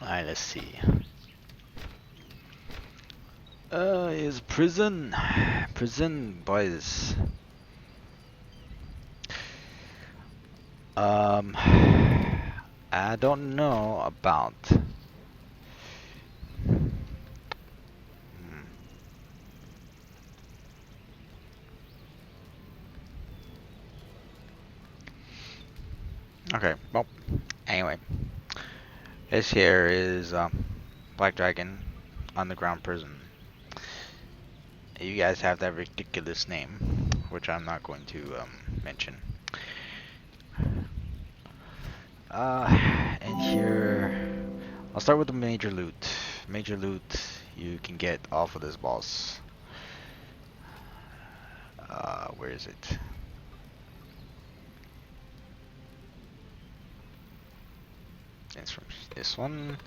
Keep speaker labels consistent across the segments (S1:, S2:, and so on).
S1: Alright, let's see. Is prison. Prison, boys. Um, I don't know about. Okay, well, anyway. This here is Black Dragon Underground Prison. You guys have that ridiculous name, which I'm not going to mention. And here, I'll start with the major loot. Major loot you can get off of this boss. Where is it? It's from this one,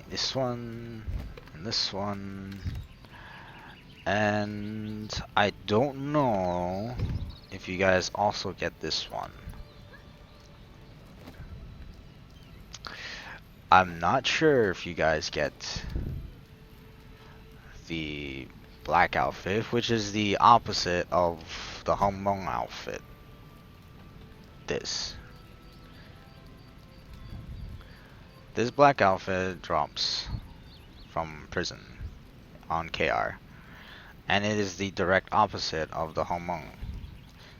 S1: this one, and this one. And I don't know if you guys also get this one. I'm not sure if you guys get the black outfit, which is the opposite of the Hongmeng outfit. This black outfit drops from prison on KR, and it is the direct opposite of the Hongmeng.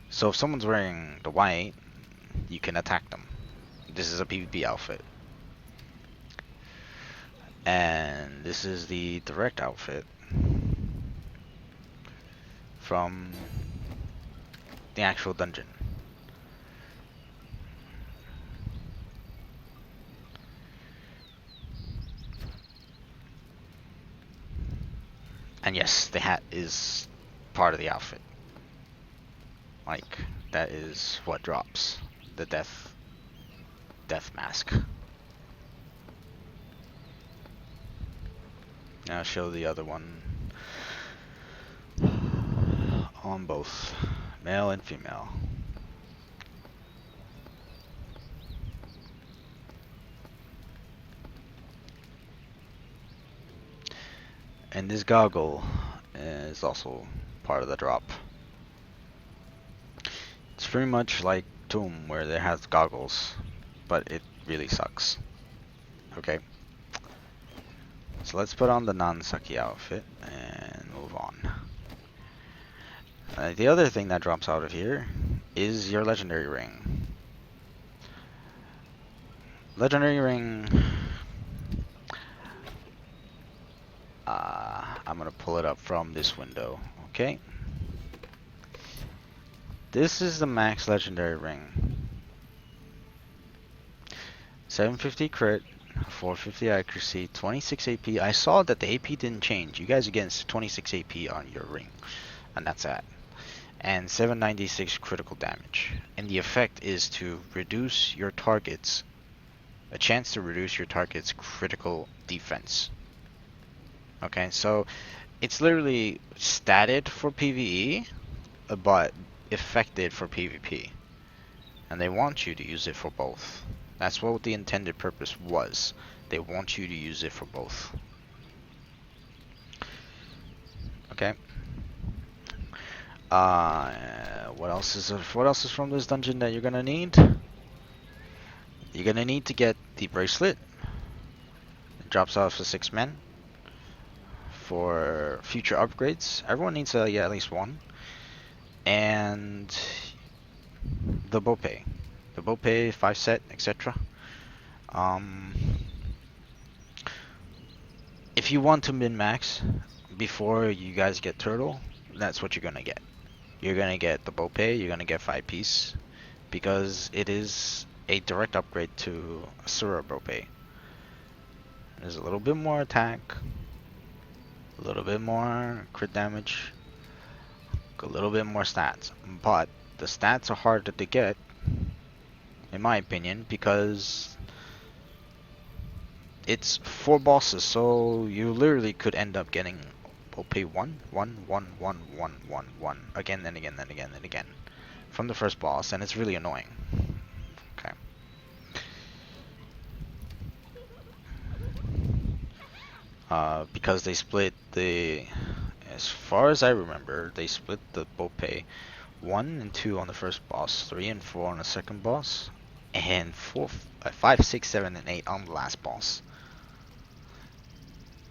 S1: So if someone's wearing the white, you can attack them. This is a PvP outfit. And this is the direct outfit from the actual dungeon. And yes, the hat is part of the outfit. Like, that is what drops. The death mask. Now I'll show the other one on both male and female. And this goggle is also part of the drop. It's pretty much like Tomb, where it has goggles, but it really sucks. Okay. So let's put on the Nansaki outfit and move on. The other thing that drops out of here is your legendary ring. Legendary ring. I'm gonna pull it up from this window. Okay. This is the max legendary ring. 750 crit, 450 accuracy, 26 AP. I saw that the AP didn't change. You guys are getting 26 AP on your ring, and that's that. And 796 critical damage. And the effect is to reduce your target's, a chance to reduce your target's critical defense. Okay, so it's literally statted for PvE, but affected for PvP. And they want you to use it for both. That's what the intended purpose was. They want you to use it for both. Okay. What else is from this dungeon that you're gonna need? You're gonna need to get the bracelet. It drops off to 6 men for future upgrades. Everyone needs to get at least one. And the Bope. The Bope 5 set, etc. If you want to min-max before you guys get Turtle, that's what you're gonna get. You're gonna get the Bope, you're gonna get 5 piece, because it is a direct upgrade to Asura Bope. There's a little bit more attack, a little bit more crit damage, a little bit more stats, but the stats are harder to get, in my opinion, because it's 4 bosses, so you literally could end up getting Bope 1, 1, 1, 1, 1, 1, 1, again and again and again and again from the first boss, and it's really annoying. Okay. because they split the, as far as I remember, they split the Bope 1 and 2 on the first boss, 3 and 4 on the second boss, and 5, 6, 7, and 8 on the last boss.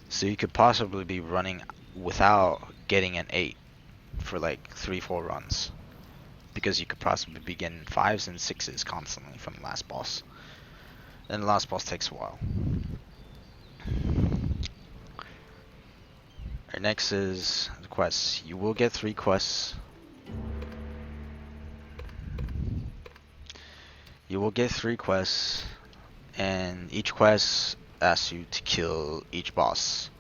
S1: So you could possibly be running without getting an 8 for like 3-4 runs, because you could possibly be getting 5s and 6s constantly from the last boss. And the last boss takes a while. Our next is the quests. You will get 3 quests. You will get 3 quests, and each quest asks you to kill each boss.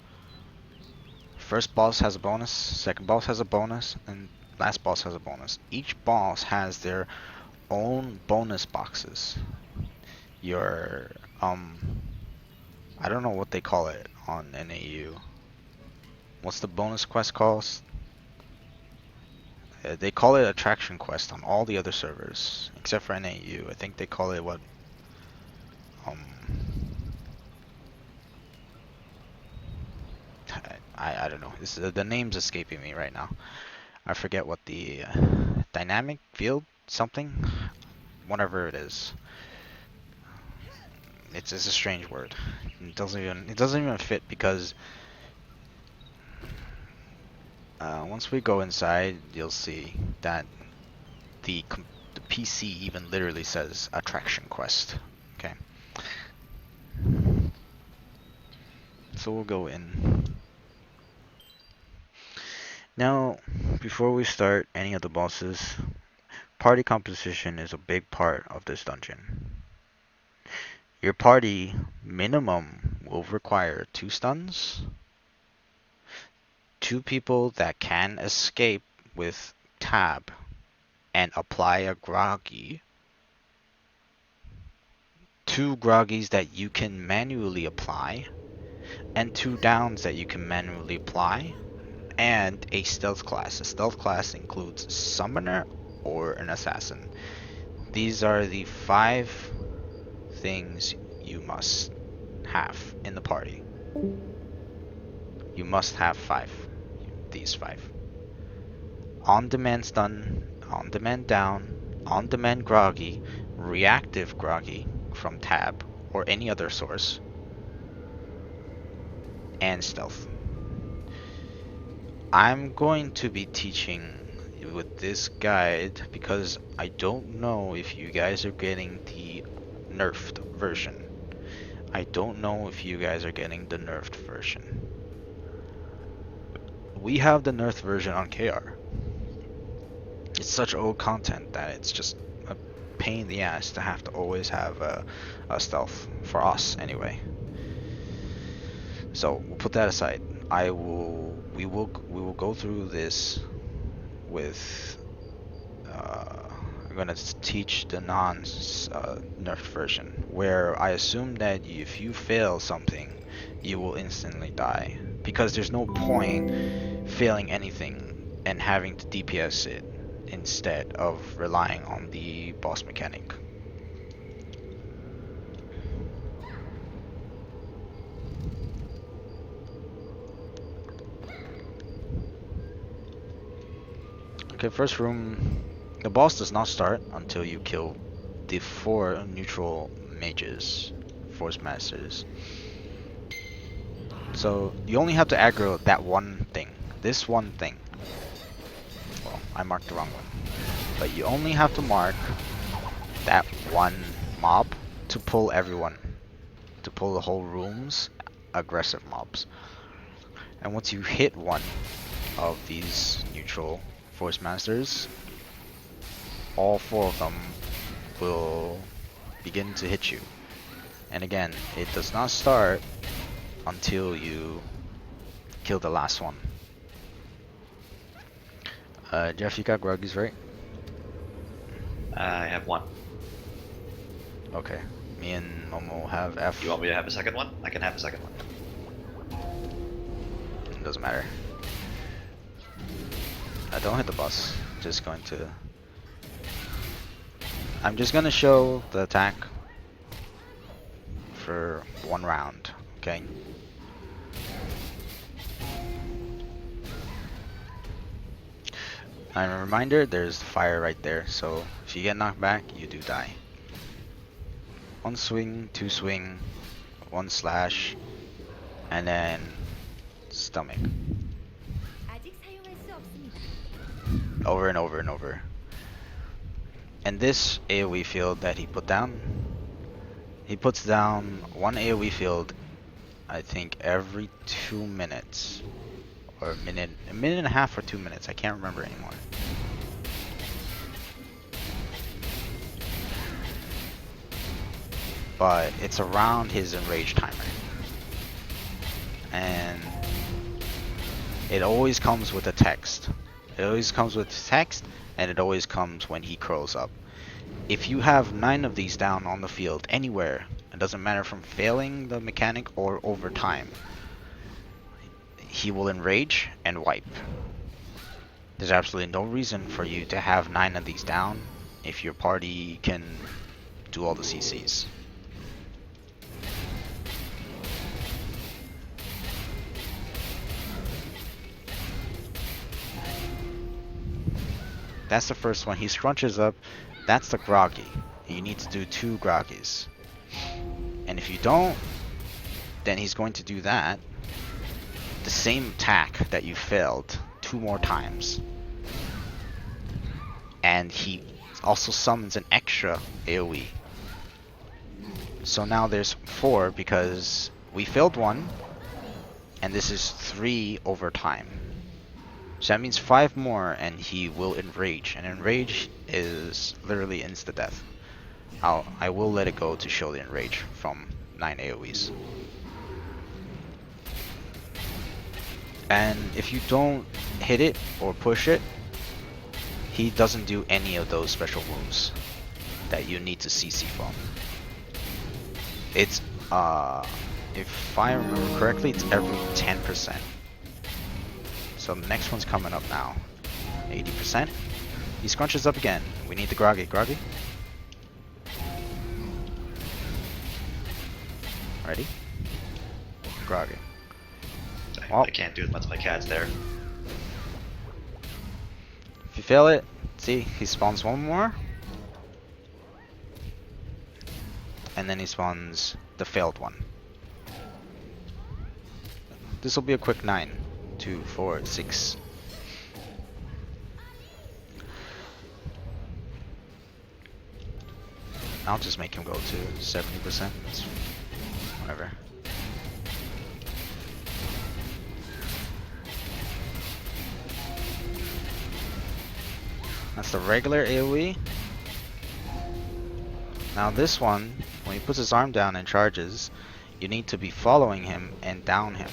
S1: First boss has a bonus, second boss has a bonus, and last boss has a bonus. Each boss has their own bonus boxes. Your I don't know what they call it on NAU. What's the bonus quest called? They call it attraction quest on all the other servers except for NAU. I think they call it what? I don't know. The name's escaping me right now. I forget what the dynamic field something, whatever it is. It's a strange word. It doesn't even fit, because once we go inside, you'll see that the PC even literally says attraction quest. Okay. So we'll go in. Now, before we start any of the bosses, party composition is a big part of this dungeon. Your party minimum will require 2 stuns, 2 people that can escape with tab and apply a groggy, 2 groggies that you can manually apply, and 2 downs that you can manually apply, and a stealth class. A stealth class includes summoner or an assassin. These are the 5 things you must have in the party. You must have 5. These 5. On-demand stun, on-demand down, on-demand groggy, reactive groggy from tab or any other source, and stealth. I'm going to be teaching with this guide because I don't know if you guys are getting the nerfed version. I don't know if you guys are getting the nerfed version. We have the nerfed version on KR. It's such old content that it's just a pain in the ass to have to always have a stealth, for us anyway. So we'll put that aside. We will go through this with I'm gonna teach the nerfed version, where I assume that if you fail something, you will instantly die, because there's no point failing anything and having to DPS it instead of relying on the boss mechanic. Okay, first room. The boss does not start until you kill the 4 neutral mages, force masters. So you only have to aggro that one thing. This one thing. Well, I marked the wrong one. But you only have to mark that one mob to pull everyone. To pull the whole room's aggressive mobs. And once you hit one of these neutral force masters, all 4 of them will begin to hit you. And again, it does not start until you kill the last one. Jeff, you got groggies, right?
S2: I have 1.
S1: Okay. Me and Momo have F.
S2: You want me to have a second one? I can have a second one.
S1: It doesn't matter. I don't hit the boss. Just going to... I'm just gonna show the attack for 1 round, okay? And a reminder, there's fire right there, so if you get knocked back, you do die. One swing, two swing, one slash, and then stomach.
S3: 아직 사용할 수 없습니다.
S1: Over and over and over. And this AoE field that he put down, he puts down one AoE field, I think every 2 minutes. Or a minute and a half or 2 minutes, I can't remember anymore. But it's around his enrage timer. And it always comes with a text. It always comes with text, and it always comes when he curls up. If you have 9 of these down on the field anywhere, it doesn't matter from failing the mechanic or over time, he will enrage and wipe. There's absolutely no reason for you to have 9 of these down if your party can do all the CCs. That's the first one. He scrunches up. That's the groggy. You need to do 2 groggies. And if you don't, then he's going to do that. The same attack that you failed 2 more times. And he also summons an extra AoE. So now there's 4 because we failed 1. And this is 3 over time. So that means 5 more and he will enrage. And enrage is literally insta-death. I will let it go to show the enrage from 9 AoEs. And if you don't hit it or push it, he doesn't do any of those special moves that you need to CC from. It's if I remember correctly, it's every 10%. So the next one's coming up now. 80%. He scrunches up again. We need the groggy. Groggy. Ready? Groggy.
S2: I can't do as much. My cat's there.
S1: If you fail it, see, he spawns 1 more. And then he spawns the failed one. This will be a quick 9. 2, 4, 6. I'll just make him go to 70%. It's whatever. That's the regular AoE. Now this one, when he puts his arm down and charges, you need to be following him and down him.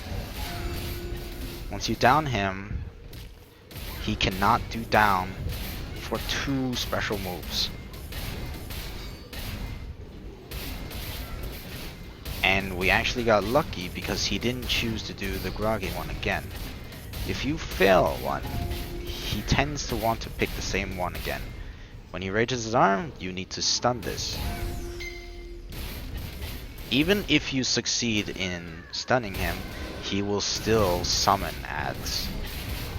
S1: Once you down him, he cannot do down for 2 special moves. And we actually got lucky because he didn't choose to do the groggy one again. If you fail one, he tends to want to pick the same one again. When he raises his arm, you need to stun this. Even if you succeed in stunning him, he will still summon ads.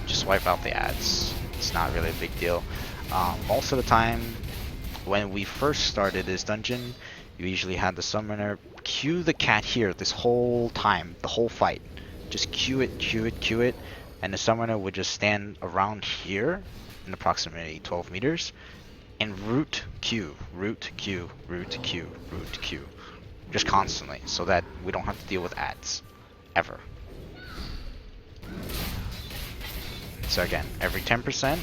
S1: Just wipe out the ads. It's not really a big deal. Most of the time, when we first started this dungeon, you usually had the summoner queue the cat here this whole time, the whole fight. Just queue it, queue it, queue it, and the summoner would just stand around here in approximately 12 meters and root Q, root Q, root Q, root Q. Just constantly, so that we don't have to deal with ads. Ever. So again, every 10%,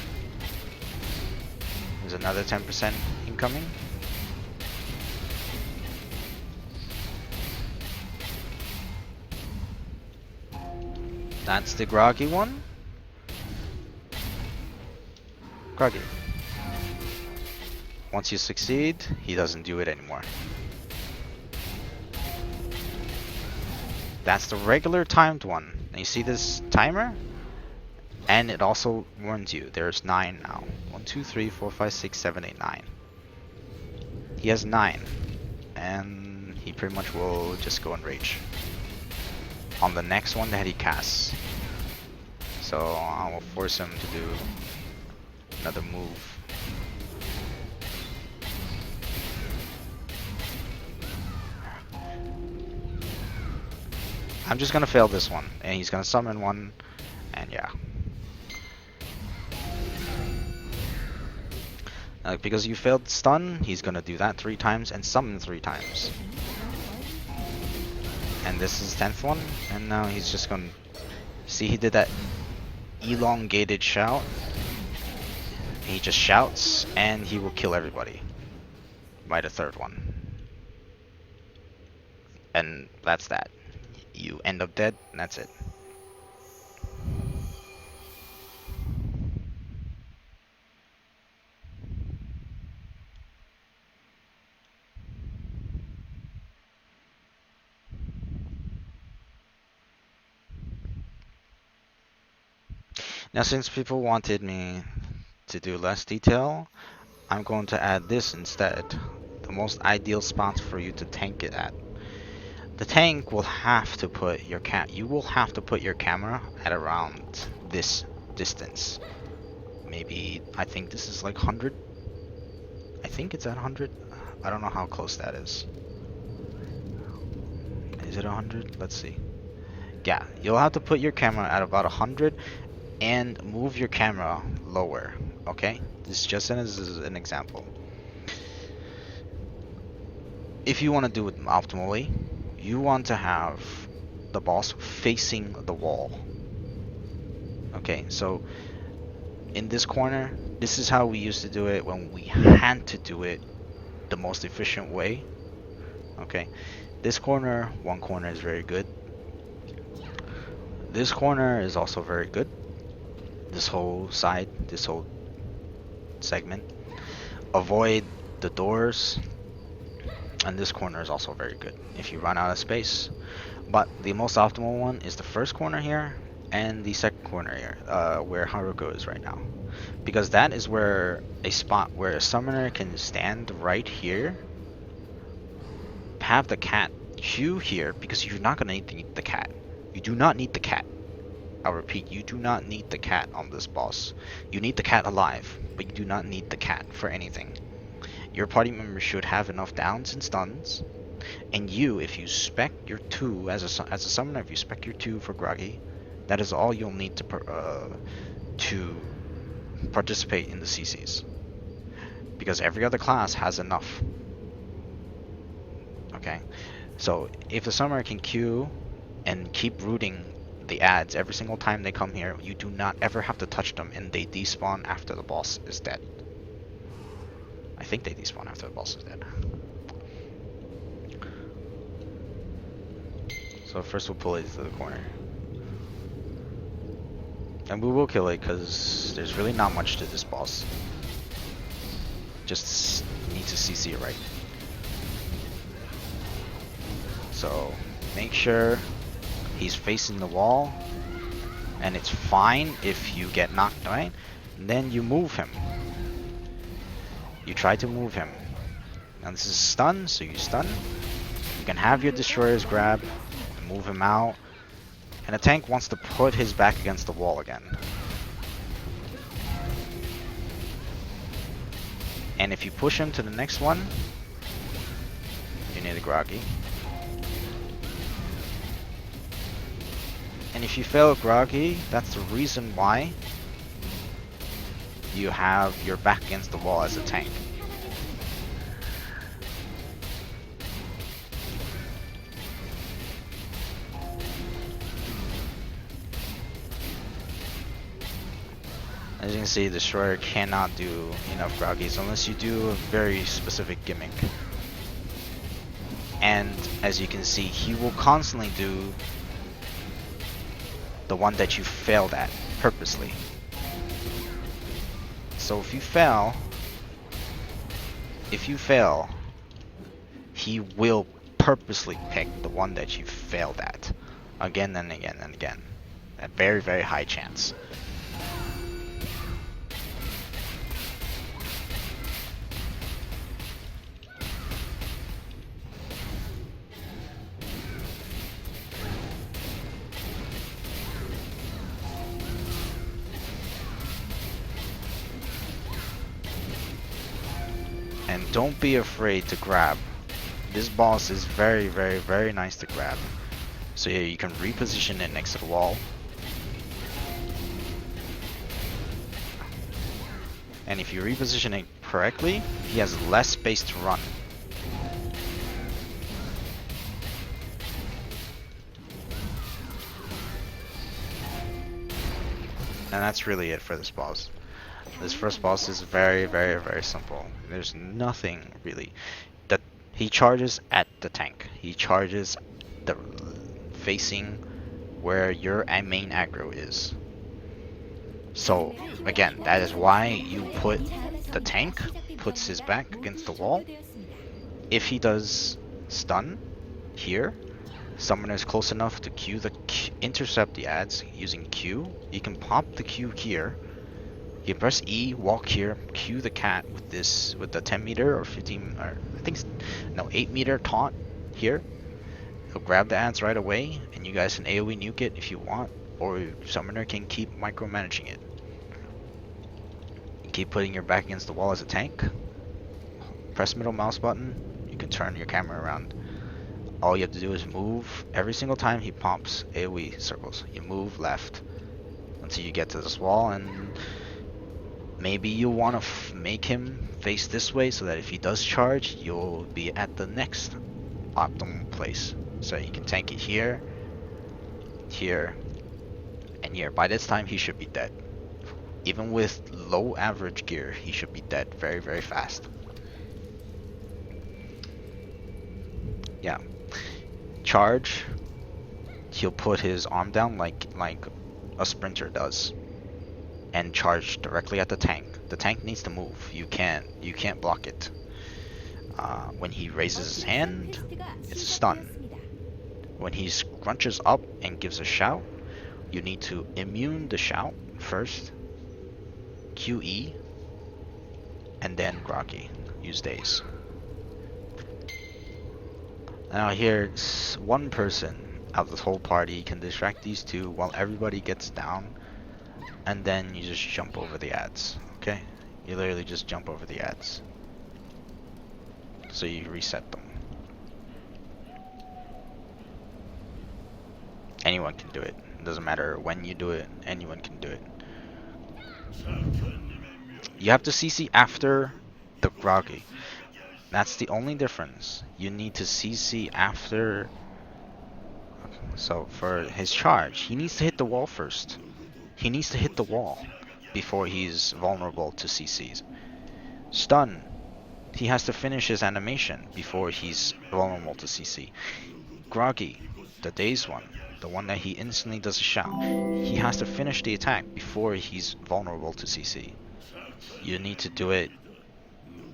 S1: there's another 10% incoming. That's the groggy one. Groggy. Once you succeed, he doesn't do it anymore. That's the regular timed one. And you see this timer? And it also warns you, there's 9 now. 1, 2, 3, 4, 5, 6, 7, 8, 9. He has 9. And he pretty much will just go and rage on the next one that he casts. So I will force him to do another move. I'm just gonna fail this one, and he's gonna summon one, and yeah. Because you failed stun, he's gonna do that 3 times and summon 3 times. And this is 10th one, and now he's just gonna... See, he did that elongated shout. He just shouts, and he will kill everybody by the 3rd one. And that's that. You end up dead, and that's it. Now, since people wanted me to do less detail, I'm going to add this instead. The most ideal spots for you to tank it at. The tank will have to put your you will have to put your camera at around this distance. Maybe, I think this is like 100. I think it's at 100. I don't know how close that is. Is it 100? Let's see. Yeah, you'll have to put your camera at about 100 and move your camera lower. Okay, this is just as an example. If you want to do it optimally, you want to have the boss facing the wall. Okay, so in this corner, this is how we used to do it when we had to do it the most efficient way. Okay, this corner, one corner is very good. This corner is also very good. This whole side, this whole segment. Avoid the doors. And this corner is also very good if you run out of space. But the most optimal one is the first corner here and the second corner here, where Haruko is right now. Because that is where a spot where a summoner can stand right here, have the cat queue here, because you're not going to need the cat. You do not need the cat. I'll repeat, you do not need the cat on this boss. You need the cat alive, but you do not need the cat for anything. Your party members should have enough downs and stuns, and you, if you spec your 2 as a summoner, if you spec your 2 for Groggy, that is all you'll need to participate in the CCs. Because every other class has enough. Okay, so if the summoner can queue and keep rooting the ads every single time they come here, you do not ever have to touch them, and they despawn after the boss is dead. I think they despawn after the boss is dead. So first we'll pull it to the corner. And we will kill it because there's really not much to this boss. Just need to CC it right. So make sure he's facing the wall, and it's fine if you get knocked right. And then you move him. You try to move him. Now this is stun, so you stun. You can have your destroyers grab, move him out, and the tank wants to put his back against the wall again. And if you push him to the next one, you need a Groggy. And if you fail Groggy, that's the reason why you have your back against the wall as a tank. As you can see, Destroyer cannot do enough Groggies unless you do a very specific gimmick. And as you can see, he will constantly do the one that you failed at purposely. So if you fail, he will purposely pick the one that you failed at again and again and again. A very, very high chance. don't be afraid to grab. This boss is very, very, very nice to grab. So yeah, you can reposition it next to the wall. And if you reposition it correctly, he has less space to run. And that's really it for this boss. This first boss is very, very, very simple. There's nothing really. That he charges at the tank. He charges the facing where your main aggro is. So again, that is why you put the tank puts his back against the wall. If he does stun here, summoner is close enough to intercept the ads using Q. You can pop the Q here. You can press E, walk here, Q the cat with the 10 meter or 15 or I think no 8 meter taunt here. He'll grab the ads right away, and you guys can AoE nuke it if you want, or summoner can keep micromanaging it. Keep putting your back against the wall as a tank. Press middle mouse button. You can turn your camera around. All you have to do is move every single time he pops AoE circles. You move left until you get to this wall, and maybe you want to make him face this way so that if he does charge, you'll be at the next optimal place. So you can tank it here, here, and here. By this time, he should be dead. Even with low average gear, he should be dead very, very fast. Yeah. Charge, he'll put his arm down like a sprinter does, and charge directly at the tank. The tank needs to move. You can't block it. When he raises his hand, it's a stun. When he scrunches up and gives a shout, you need to immune the shout first, QE, and then Groggy. Use daze. Now here, one person out of this whole party can distract these two while everybody gets down, and then you just jump over the ads. Okay? You literally just jump over the ads. So you reset them. Anyone can do it. It doesn't matter when you do it, anyone can do it. You have to CC after the Groggy. That's the only difference. You need to CC after. So for his charge, he needs to hit the wall first. He needs to hit the wall before he's vulnerable to CCs. Stun, he has to finish his animation before he's vulnerable to CC. Groggy, the dazed one, the one that he instantly does a shout, he has to finish the attack before he's vulnerable to CC. You need to do it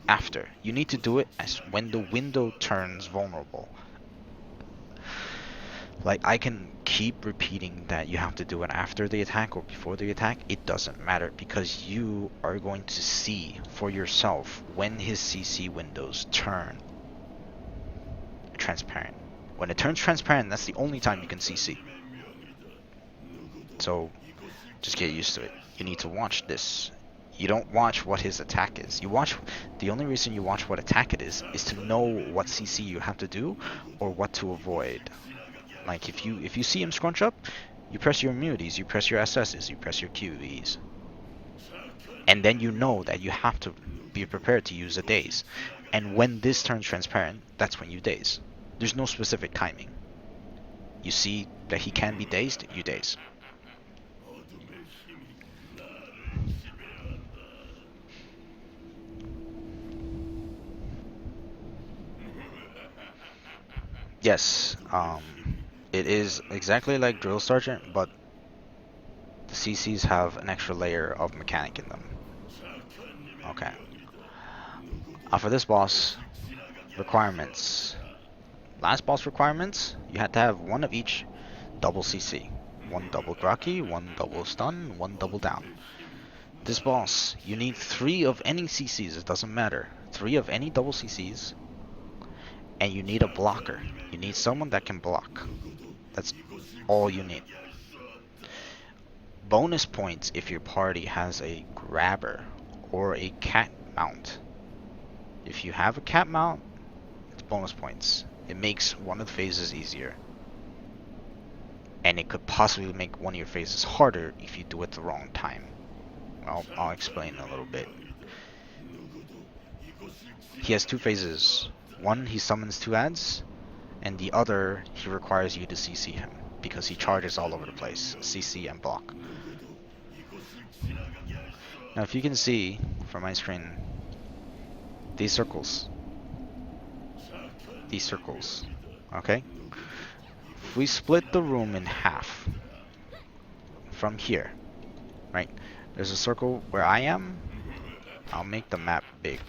S1: after. You need to do it as when the window turns vulnerable. Like, I can keep repeating that you have to do it after the attack or before the attack. It doesn't matter, because you are going to see for yourself when his CC windows turn transparent. When it turns transparent, that's the only time you can CC. So just get used to it. You need to watch this. You don't watch what his attack is. You watch, the only reason you watch what attack it is to know what CC you have to do or what to avoid. Like if you see him scrunch up, you press your immunities, you press your SSs, you press your QEs. And then you know that you have to be prepared to use a daze. And when this turns transparent, that's when you daze. There's no specific timing. You see that he can be dazed, you daze. Yes, it is exactly like Drill Sergeant, but the CCs have an extra layer of mechanic in them. Okay. For this boss, requirements. Last boss requirements, you had to have one of each double CC. One double Groggy, one double stun, one double down. This boss, you need 3 of any CCs, it doesn't matter. 3 of any double CCs. And you need a blocker. You need someone that can block. That's all you need. Bonus points if your party has a grabber or a cat mount. If you have a cap mount, it's bonus points. It makes one of the phases easier. And it could possibly make one of your phases harder if you do it the wrong time. I'll explain in a little bit. He has two phases. One, he summons two ads, and the other, he requires you to CC him, because he charges all over the place, CC and block. Now if you can see from my screen, these circles, okay? If we split the room in half, from here, right? There's a circle where I am. I'll make the map big.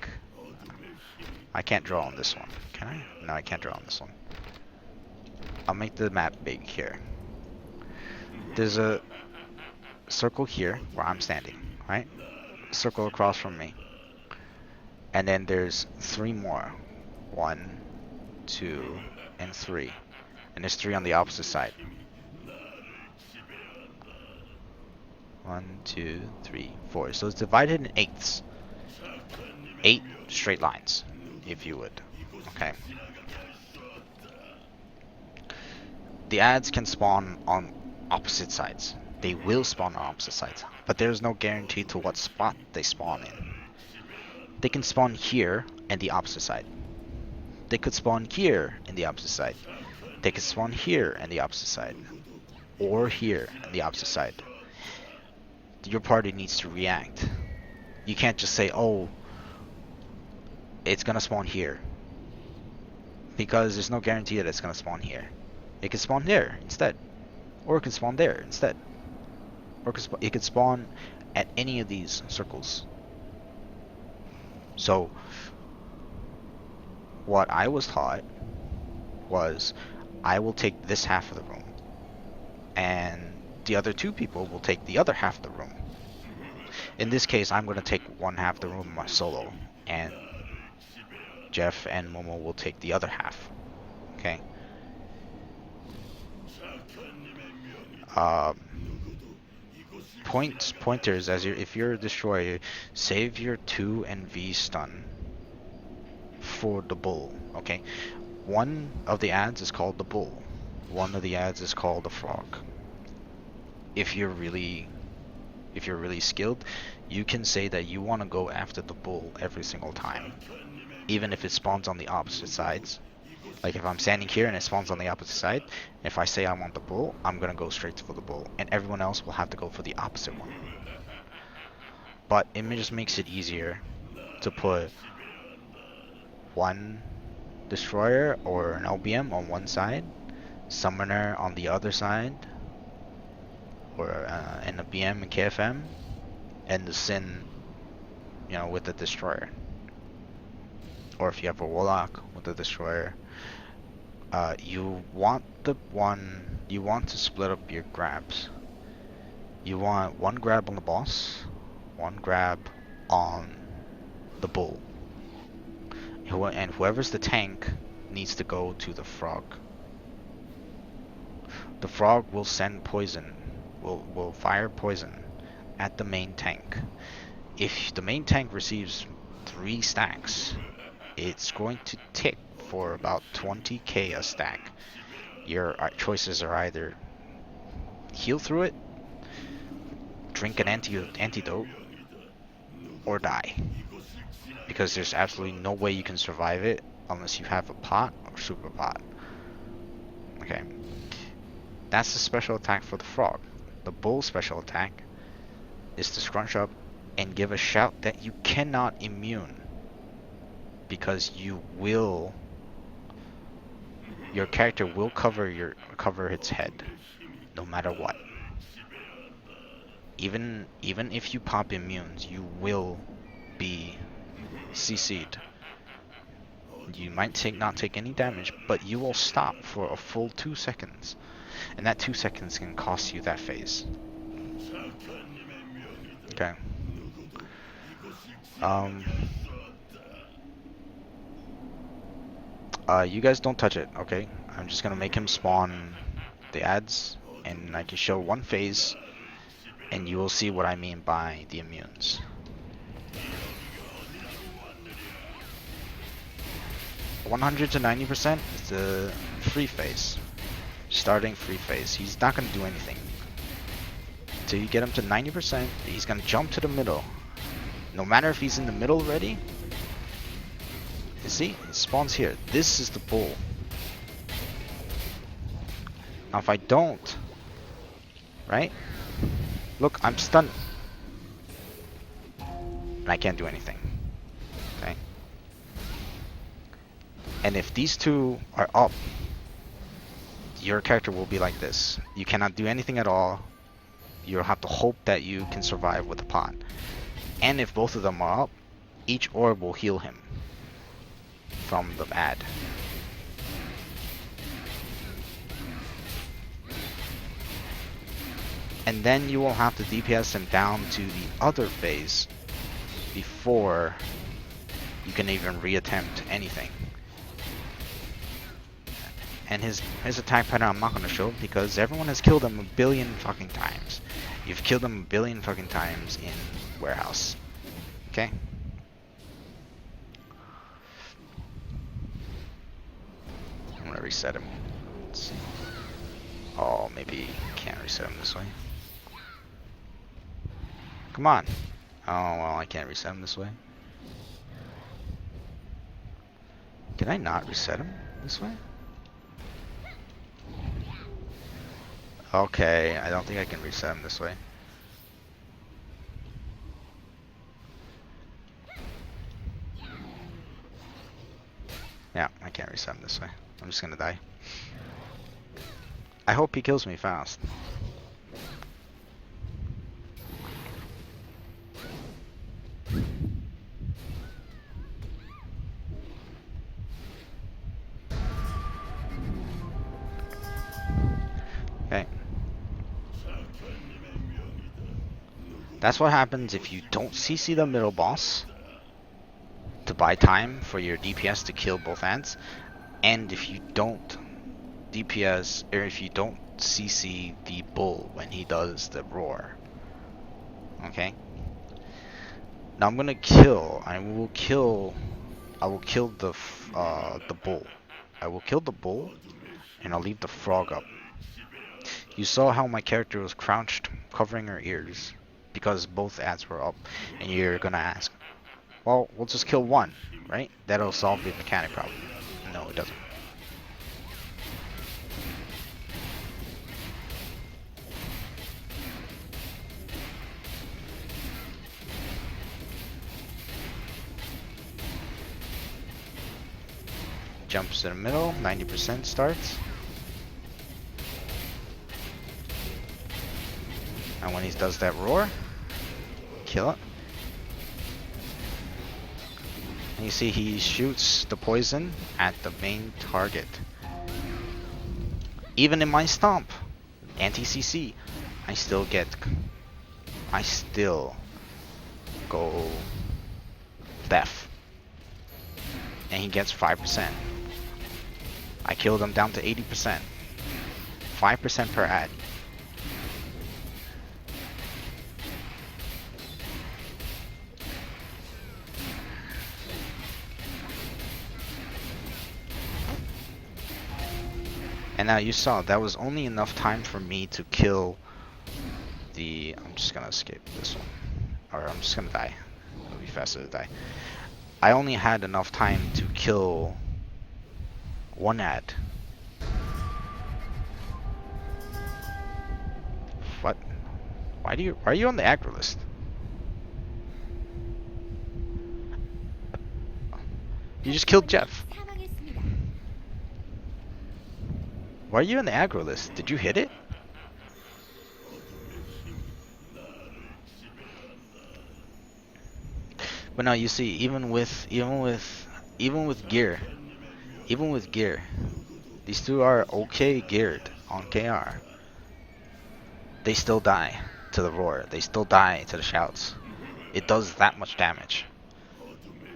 S1: I can't draw on this one, can I? No, I can't draw on this one. I'll make the map big here. There's a circle here where I'm standing, right? Circle across from me. And then there's three more. 1, 2, and 3. And there's 3 on the opposite side. 1, 2, 3, 4. So it's divided in eighths. 8 straight lines, if you would. Okay. The ads can spawn on opposite sides. They will spawn on opposite sides, but there's no guarantee to what spot they spawn in. They can spawn here and the opposite side. They could spawn here and the opposite side. They could spawn here and the opposite side. Or here and the opposite side. Your party needs to react. You can't just say, oh, it's gonna spawn here. Because there's no guarantee that it's gonna spawn here. It could spawn there instead. Or it could spawn there instead. Or it could spawn at any of these circles. So, what I was taught was, I will take this half of the room, and the other 2 people will take the other half of the room. In this case, I'm going to take one half of the room my solo, and Jeff and Momo will take the other half. Okay. Pointers, if you're a destroyer, save your 2 and V stun for the bull. Okay. One of the ads is called the bull. One of the ads is called the frog. If you're really skilled, you can say that you want to go after the bull every single time, even if it spawns on the opposite sides. Like if I'm standing here and it spawns on the opposite side, if I say I want the bull, I'm gonna go straight for the bull, and everyone else will have to go for the opposite one. But it just makes it easier to put one destroyer or an LBM on one side, summoner on the other side, or and a BM and KFM, and the Sin, with the destroyer. Or if you have a Warlock with the destroyer, you want to split up your grabs. You want one grab on the boss, one grab on the bull. And whoever's the tank needs to go to the frog. The frog will send poison, will fire poison at the main tank. If the main tank receives 3 stacks, it's going to tick for about 20k a stack. Your choices are either heal through it, drink an antidote, or die. Because there's absolutely no way you can survive it unless you have a pot or super pot. Okay. That's the special attack for the frog. The bull special attack is to scrunch up and give a shout that you cannot immune. Because your character will cover its head, no matter what. Even if you pop immunes, you will be CC'd. You might not take any damage, but you will stop for a full 2 seconds, and that 2 seconds can cost you that phase. Okay. You guys don't touch it, okay? I'm just gonna make him spawn the ads, and I can show one phase, and you will see what I mean by the immunes. 100 to 90% is the free phase. Starting free phase. He's not going to do anything. Until you get him to 90%, he's going to jump to the middle. No matter if he's in the middle already. You see? It spawns here. This is the bull. Now if I don't, right? Look, I'm stunned. And I can't do anything. Okay? And if these two are up, your character will be like this. You cannot do anything at all. You'll have to hope that you can survive with the pot. And if both of them are up, each orb will heal him from the ad. And then you will have to DPS him down to the other phase before you can even reattempt anything. And his attack pattern I'm not going to show because everyone has killed him a billion fucking times. You've killed him a billion fucking times in Warehouse. Okay? I'm going to reset him. Let's see. Oh, maybe can't reset him this way. Come on. Oh, well, I can't reset him this way. Can I not reset him this way? Okay, I don't think I can reset him this way. Yeah, I can't reset him this way. I'm just gonna die. I hope he kills me fast. Okay. That's what happens if you don't CC the middle boss to buy time for your DPS to kill both ads, and if you don't DPS, or if you don't CC the bull when he does the roar. Okay? Now I'm gonna kill, I will kill the bull. I will kill the bull, and I'll leave the frog up. You saw how my character was crouched, covering her ears, because both ads were up, and you're gonna ask, well, we'll just kill one, right? That'll solve the mechanic problem. No, it doesn't. Jumps to the middle, 90% starts. And when he does that roar, kill it. And you see he shoots the poison at the main target. Even in my stomp, anti-CC, I still go deaf. And he gets 5%. I killed him down to 80%. 5% per ad. And now you saw that was only enough time for me to kill the... I'm just gonna escape this one. Or I'm just gonna die. It'll be faster to die. I only had enough time to kill one ad. What? Why are you on the aggro list? You just killed Jeff.
S3: 사망했습니다.
S1: Why are you on the aggro list? Did you hit it? But now you see, even with gear, these two are okay geared on KR. They still die to the roar. They still die to the shouts. It does that much damage.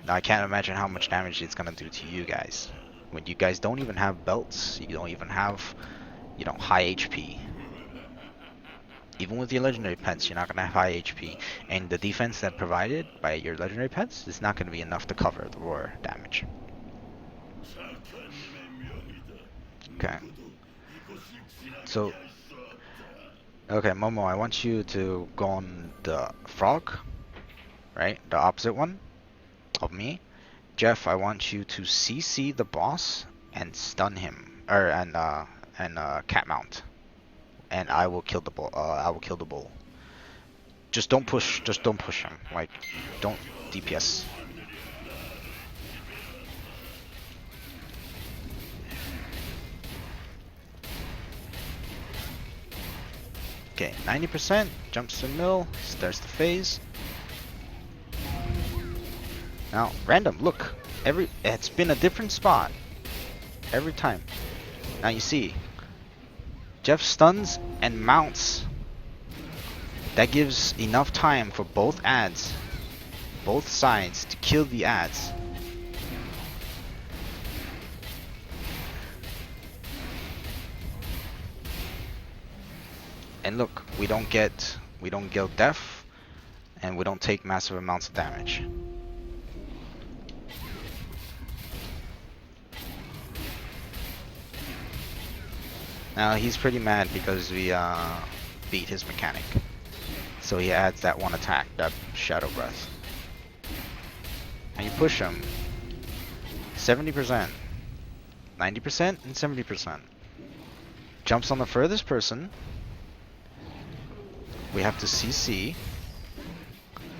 S1: Now I can't imagine how much damage it's gonna do to you guys. When you guys don't even have belts, you don't even have, high HP. Even with your legendary pets, you're not gonna have high HP, and the defense that provided by your legendary pets is not gonna be enough to cover the roar damage. Okay. So, okay, Momo, I want you to go on the frog, right? The opposite one of me. Jeff, I want you to CC the boss and stun him, or and cat mount, and I will kill the bull. I will kill the bull. Just don't push. Just don't push him. Like, don't DPS. Okay, 90%. Jumps to mill. Starts the phase. Now, random. Look, it's been a different spot every time. Now you see, Jeff stuns and mounts. That gives enough time for both ads, both sides, to kill the ads. And look, we don't get death, and we don't take massive amounts of damage. Now he's pretty mad because we beat his mechanic. So he adds that one attack, that Shadow Breath. And you push him 70%, 90%, and 70%. Jumps on the furthest person. We have to CC.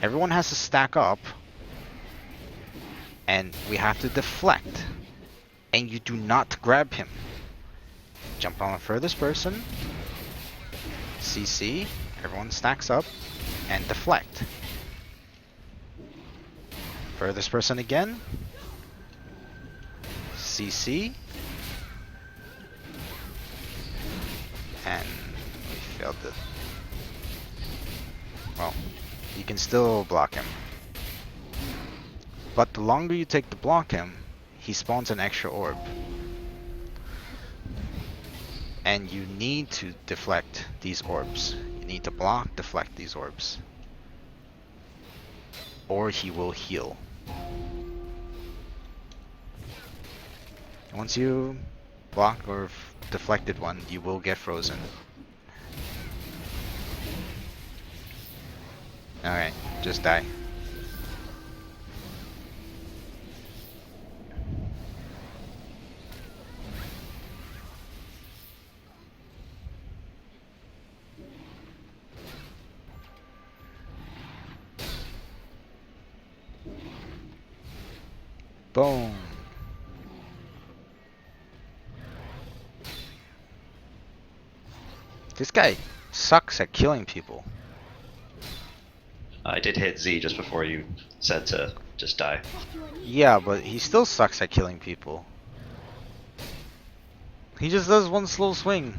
S1: Everyone has to stack up. And we have to deflect. And you do not grab him. Jump on the furthest person. CC. Everyone stacks up. And deflect. Furthest person again. CC. And we failed the... Well, you can still block him. But the longer you take to block him, he spawns an extra orb. And you need to deflect these orbs. You need to block, deflect these orbs. Or he will heal. Once you block or deflected one, you will get frozen. Alright, just die. Boom. This guy sucks at killing people.
S2: I did hit Z just before you said to just die.
S1: Yeah, but he still sucks at killing people. He just does one slow swing.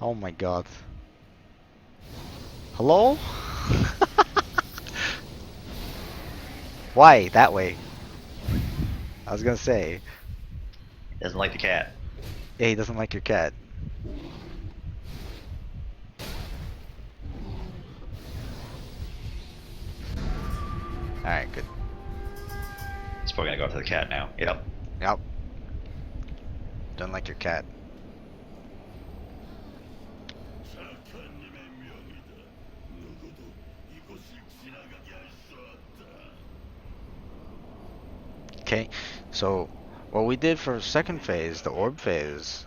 S1: Oh my god. Hello? Why? That way. I was gonna say.
S2: Doesn't like the cat.
S1: Yeah, he doesn't like your cat. Alright, good.
S2: He's probably gonna go after the cat now. Yep.
S1: Yep. Don't like your cat. Okay, so what we did for second phase, the orb phase,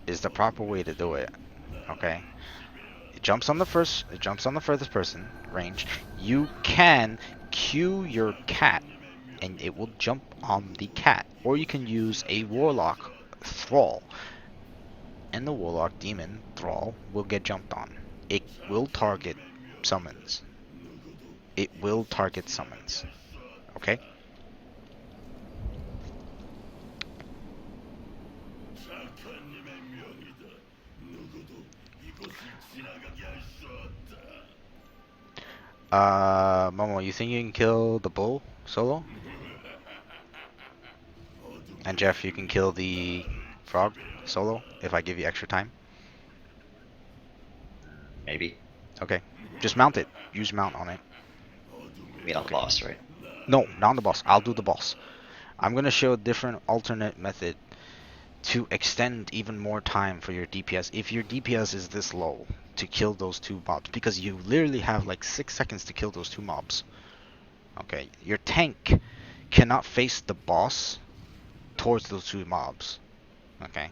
S1: is the proper way to do it. Okay? It jumps on the furthest person, range. You can Q your cat and it will jump on the cat. Or you can use a warlock thrall. And the warlock demon thrall will get jumped on. It will target summons. It will target summons. Okay? Momo, you think you can kill the bull solo? And Jeff, you can kill the frog solo if I give you extra time?
S2: Maybe.
S1: Okay. Just mount it. Use mount on it.
S2: You mean on the boss, right?
S1: No, not on the boss. I'll do the boss. I'm gonna show a different alternate method to extend even more time for your DPS if your DPS is this low to kill those two mobs, because you literally have like 6 seconds to kill those two mobs. Okay, your tank cannot face the boss towards those two mobs. Okay,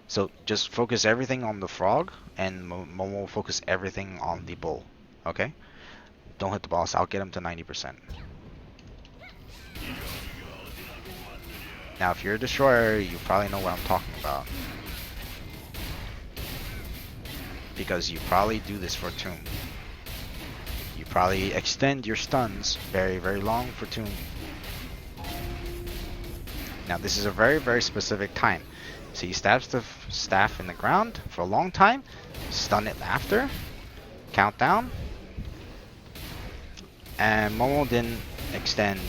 S1: so just focus everything on the frog, and Momo will focus everything on the bull. Okay, don't hit the boss. I'll get him to 90%. Now, if you're a destroyer, you probably know what I'm talking about, because you probably do this for Tomb. You probably extend your stuns very, very long for Tomb. Now, this is a very, very specific time. So you stab the staff in the ground for a long time, stun it after, countdown, and Momo didn't extend.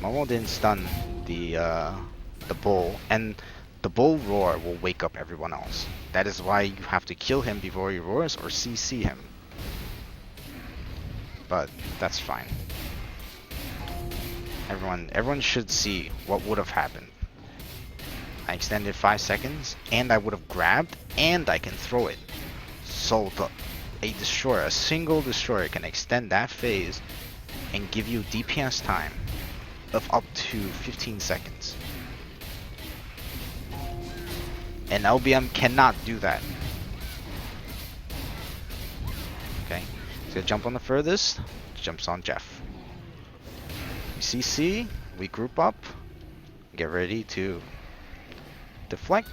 S1: Momo didn't stun the bull, and the bull roar will wake up everyone else. That is why you have to kill him before he roars or CC him. But that's fine. Everyone should see what would have happened. I extended 5 seconds, and I would have grabbed, and I can throw it. So a destroyer, a single destroyer, can extend that phase and give you DPS time of up to 15 seconds. And LBM cannot do that. Okay, he's gonna jump on the furthest, jumps on Jeff. We CC, we group up, get ready to deflect,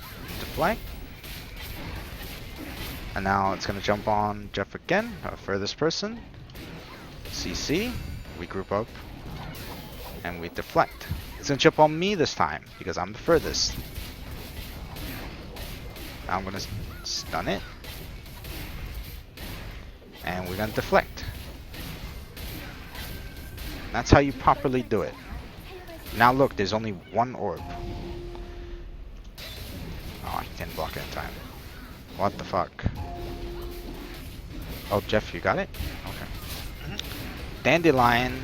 S1: and now it's gonna jump on Jeff again, our furthest person. CC, we group up, and we deflect. It's gonna jump on me this time because I'm the furthest. Now I'm gonna stun it, and we're gonna deflect. That's how you properly do it. Now look, there's only one orb. Oh, I didn't block it in time. What the fuck? Oh, Jeff, you got it? Okay. Dandelion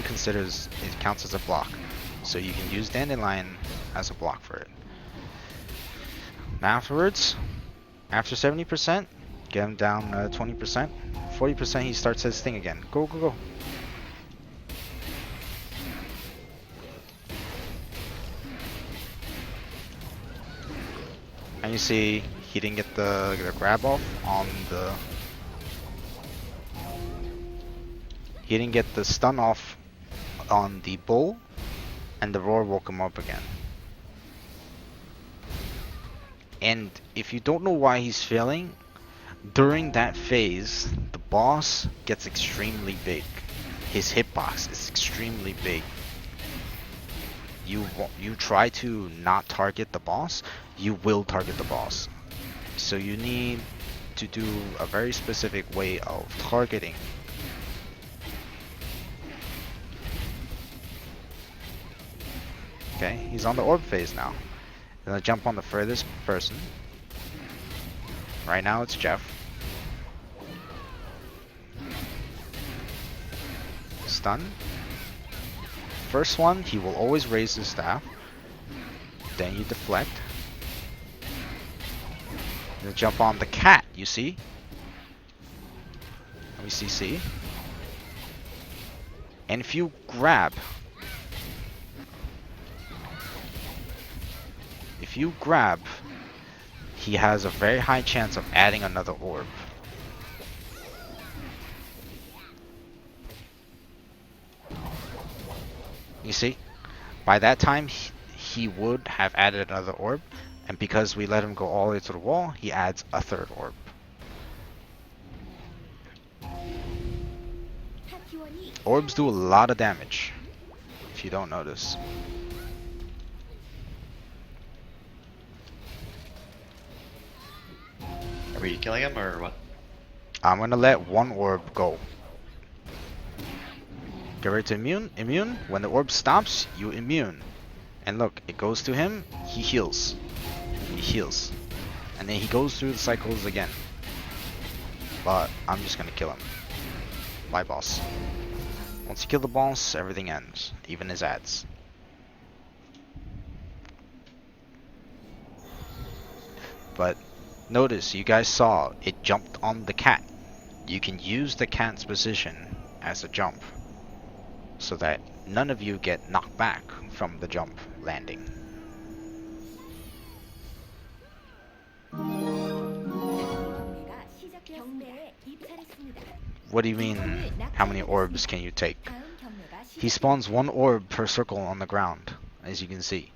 S1: considers it counts as a block, so you can use Dandelion as a block for it. Afterwards, after 70%, get him down 20%. 40%, he starts his thing again. Go, go, go. And you see, he didn't get the grab off on the... He didn't get the stun off on the bull, and the roar woke him up again. And if you don't know why he's failing, during that phase, the boss gets extremely big. His hitbox is extremely big. You try to not target the boss, you will target the boss. So you need to do a very specific way of targeting. Okay, he's on the orb phase now. Gonna jump on the furthest person. Right now it's Jeff. Stun. First one, he will always raise his staff. Then you deflect. Gonna jump on the cat, you see? Let me CC. And if you grab, he has a very high chance of adding another orb. You see? By that time, he would have added another orb, and because we let him go all the way to the wall, he adds a third orb. Orbs do a lot of damage, if you don't notice.
S2: Are we killing him or what?
S1: I'm gonna let one orb go. Get ready to immune. When the orb stops, you immune. And look, it goes to him, he heals. And then he goes through the cycles again. But I'm just gonna kill him. Bye, boss. Once you kill the boss, everything ends, even his ads. But notice, you guys saw it jumped on the cat. You can use the cat's position as a jump, so that none of you get knocked back from the jump landing.
S3: 경매가 시작되었습니다. 입찰했습니다.
S1: What do you mean, how many orbs can you take?
S3: 다음 경매가
S1: He spawns one orb per circle on the ground, as you can see.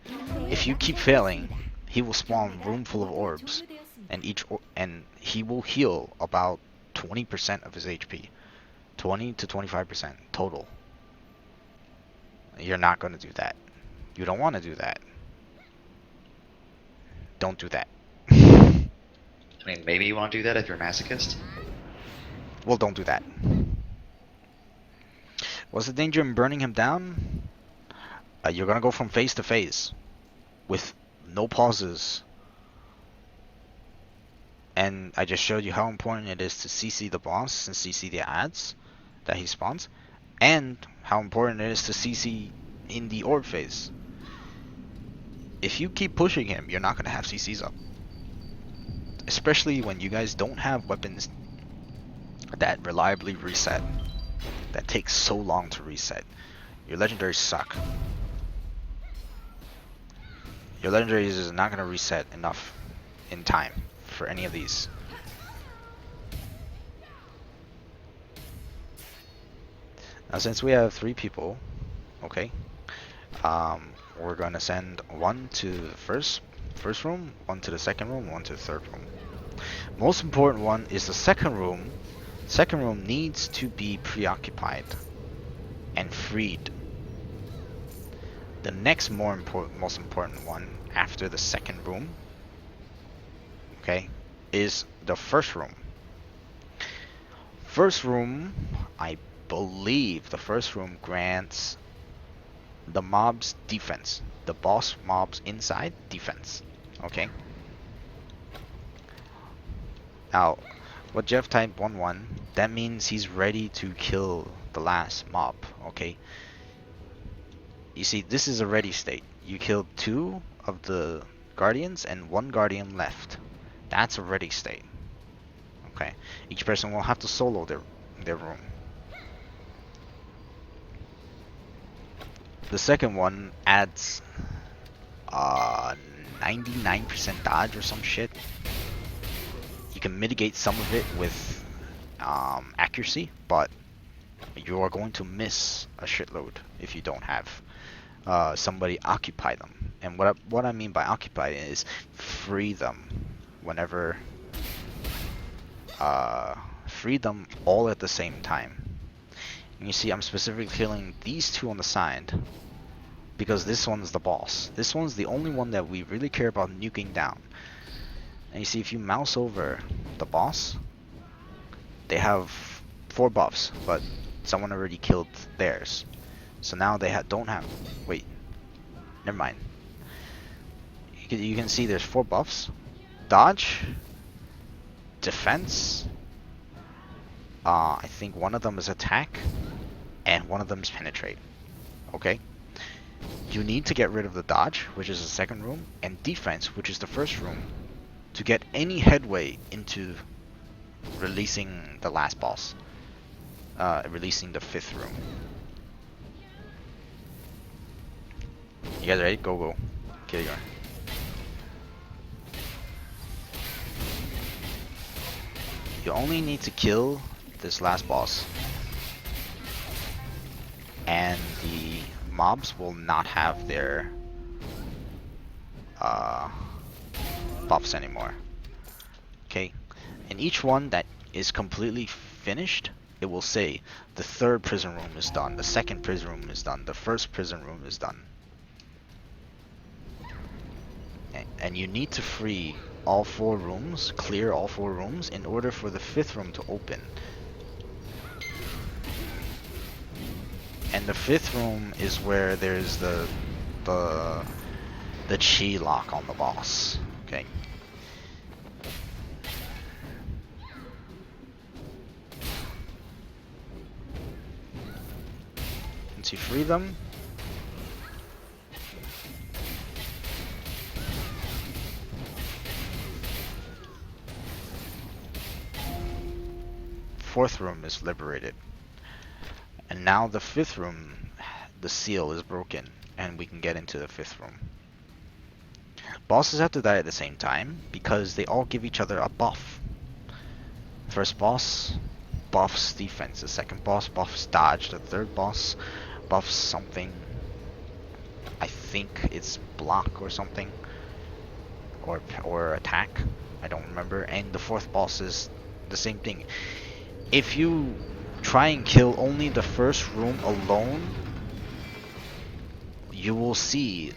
S1: If you keep failing, he will spawn a room full of orbs, and and he will heal about 20% of his HP. 20 to 25% total. You're not gonna do that. You don't want to do that. Don't do that.
S2: I mean, maybe you want to do that if you're a masochist.
S1: Well, don't do that. What's the danger in burning him down? You're gonna go from phase to phase with no pauses. And I just showed you how important it is to CC the boss and CC the ads that he spawns, and how important it is to CC in the orb phase. If you keep pushing him, you're not gonna have CCs up. Especially when you guys don't have weapons that reliably reset, that takes so long to reset. Your legendaries suck. Your legendaries is not gonna reset enough in time for any of these. Now since we have 3 people, okay, we're gonna send one to the first room, one to the second room, one to the third room. Most important one is the second room. Second room needs to be preoccupied and freed. The next most important one after the second room, okay, is the first room. First room, I believe the first room grants the mob's defense, the boss mob's inside defense, okay? Now, what Jeff typed 1-1, that means he's ready to kill the last mob, okay? You see, this is a ready state. You killed 2 of the guardians and 1 guardian left. That's a ready state, okay? Each person will have to solo their room. The second one adds 99% dodge or some shit. You can mitigate some of it with accuracy, but you are going to miss a shitload if you don't have somebody occupy them. And what I mean by occupy is free them whenever, free them all at the same time. And you see, I'm specifically killing these 2 on the side because this one's the boss. This one's the only one that we really care about nuking down. And you see, if you mouse over the boss, they have 4 buffs, but someone already killed theirs. So now they don't have. Wait, never mind. You can see there's 4 buffs: dodge, defense. I think one of them is attack, and one of them is penetrate. Okay. You need to get rid of the dodge, which is the second room, and defense, which is the first room, to get any headway into releasing the last boss, releasing the 5th room. You guys ready? Go. Kill your. You only need to kill this last boss, and the mobs will not have their buffs anymore. Okay, and each one that is completely finished, it will say the 3rd prison room is done, the 2nd prison room is done, the 1st prison room is done. And you need to free all 4 rooms, clear all 4 rooms in order for the 5th room to open. And the 5th room is where there's the chi lock on the boss. Okay. Once you free them, fourth room is liberated. And now the fifth room, the seal is broken, and we can get into the fifth room. Bosses have to die at the same time because they all give each other a buff. First boss buffs defense, the second boss buffs dodge, the third boss buffs something. I think it's block or something, or attack. I don't remember. And the fourth boss is the same thing. If you try and kill only the first room alone, you will see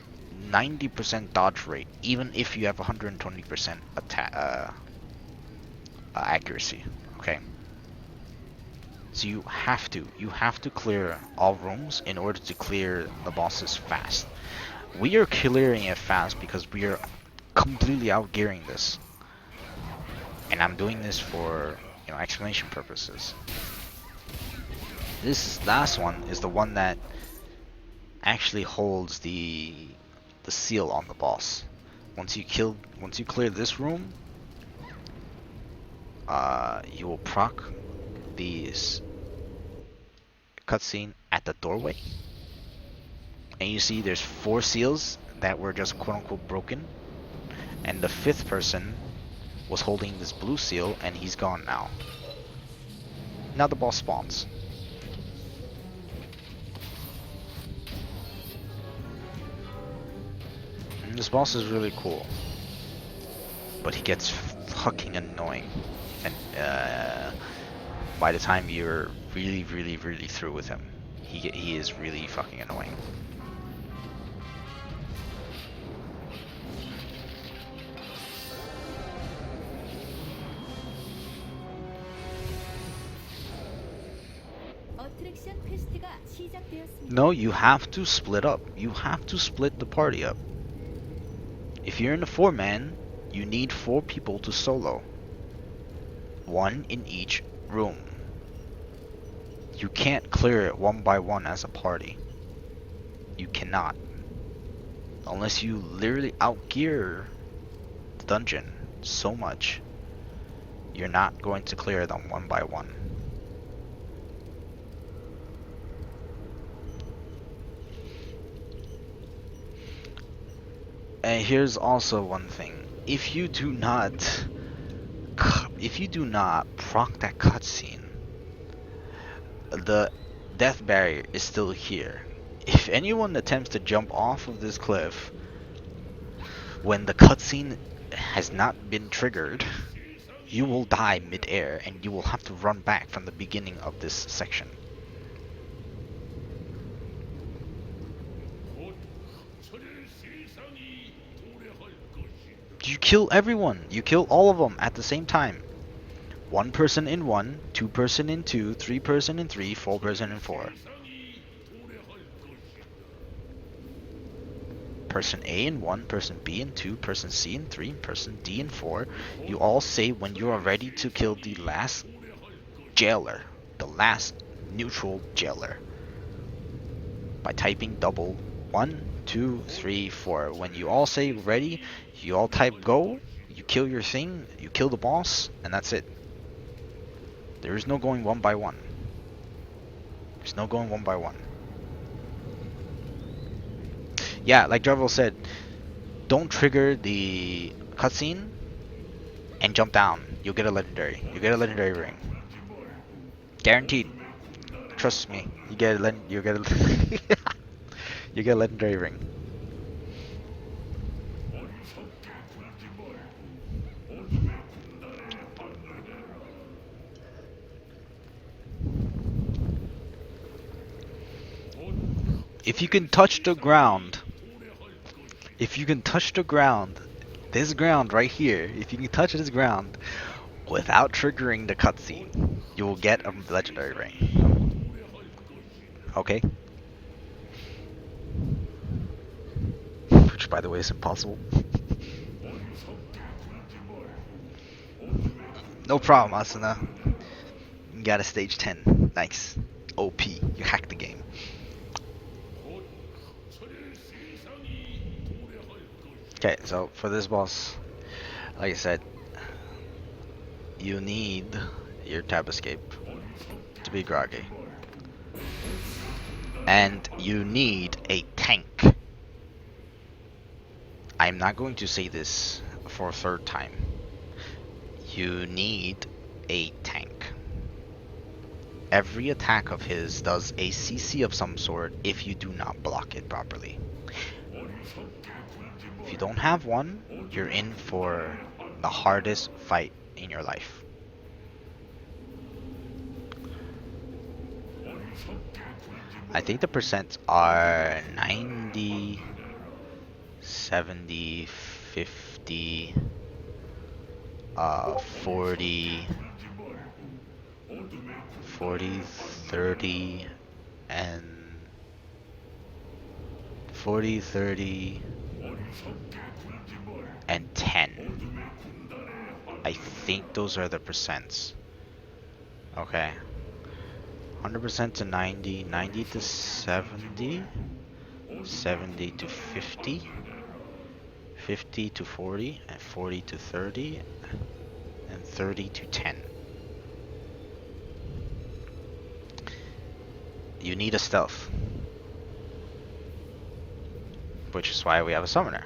S1: 90% dodge rate, even if you have 120% attack accuracy. Okay. So you have to clear all rooms in order to clear the bosses fast. We are clearing it fast because we are completely outgearing this, and I'm doing this for, you know, explanation purposes. This last one is the one that actually holds the seal on the boss. Once you clear this room, you will proc the cutscene at the doorway, and you see there's 4 seals that were just quote-unquote broken, and the 5th person was holding this blue seal, and he's gone now. Now the boss spawns. And this boss is really cool, but he gets fucking annoying, and by the time you're really through with him, he is really fucking annoying.
S3: 어트랙션 퀘스트가 시작되었습니다.
S1: No, you have to split up. You have to split the party up. If you're in a 4-man, you need 4 people to solo. 1 in each room. You can't clear it one by one as a party. You cannot. Unless you literally outgear the dungeon so much, you're not going to clear them one by one. And here's also one thing. If you do not proc that cutscene, the death barrier is still here. If anyone attempts to jump off of this cliff when the cutscene has not been triggered, you will die mid-air and you will have to run back from the beginning of this section. You kill everyone. You kill all of them at the same time. 1 person in 1, 2 person in 2, 3 person in 3, 4 person in 4. Person A in 1, person B in 2, person C in 3, person D in 4. You all say when you are ready to kill the last jailer, the last neutral jailer, by typing double 1, 2, 3, 4. When you all say ready, you all type go, you kill your thing, you kill the boss, and that's it. There is no going one by one. There's no going one by one. Yeah, like Jarvel said, don't trigger the cutscene and jump down. You'll get a legendary. You get a legendary ring. Guaranteed. Trust me. You get a you get a legendary ring. If you can touch the ground, this ground right here, if you can touch this ground without triggering the cutscene, you will get a legendary ring. Okay? Which, by the way, is impossible. No problem, Asuna. You got a stage 10. Nice. OP. You hacked the game. Okay, so for this boss, like I said, you need your tab escape to be groggy. And you need a tank. I'm not going to say this for a third time. You need a tank. Every attack of his does a CC of some sort if you do not block it properly. If you don't have one, you're in for the hardest fight in your life. I think the percents are 90, 70, 50, 40, 40, 30, and 40, 30, and 10. I think those are the percents. Okay. 100% to 90, 90 to 70, 70 to 50, 50 to 40, and 40 to 30, and 30 to 10. You need a stealth, which is why we have a summoner.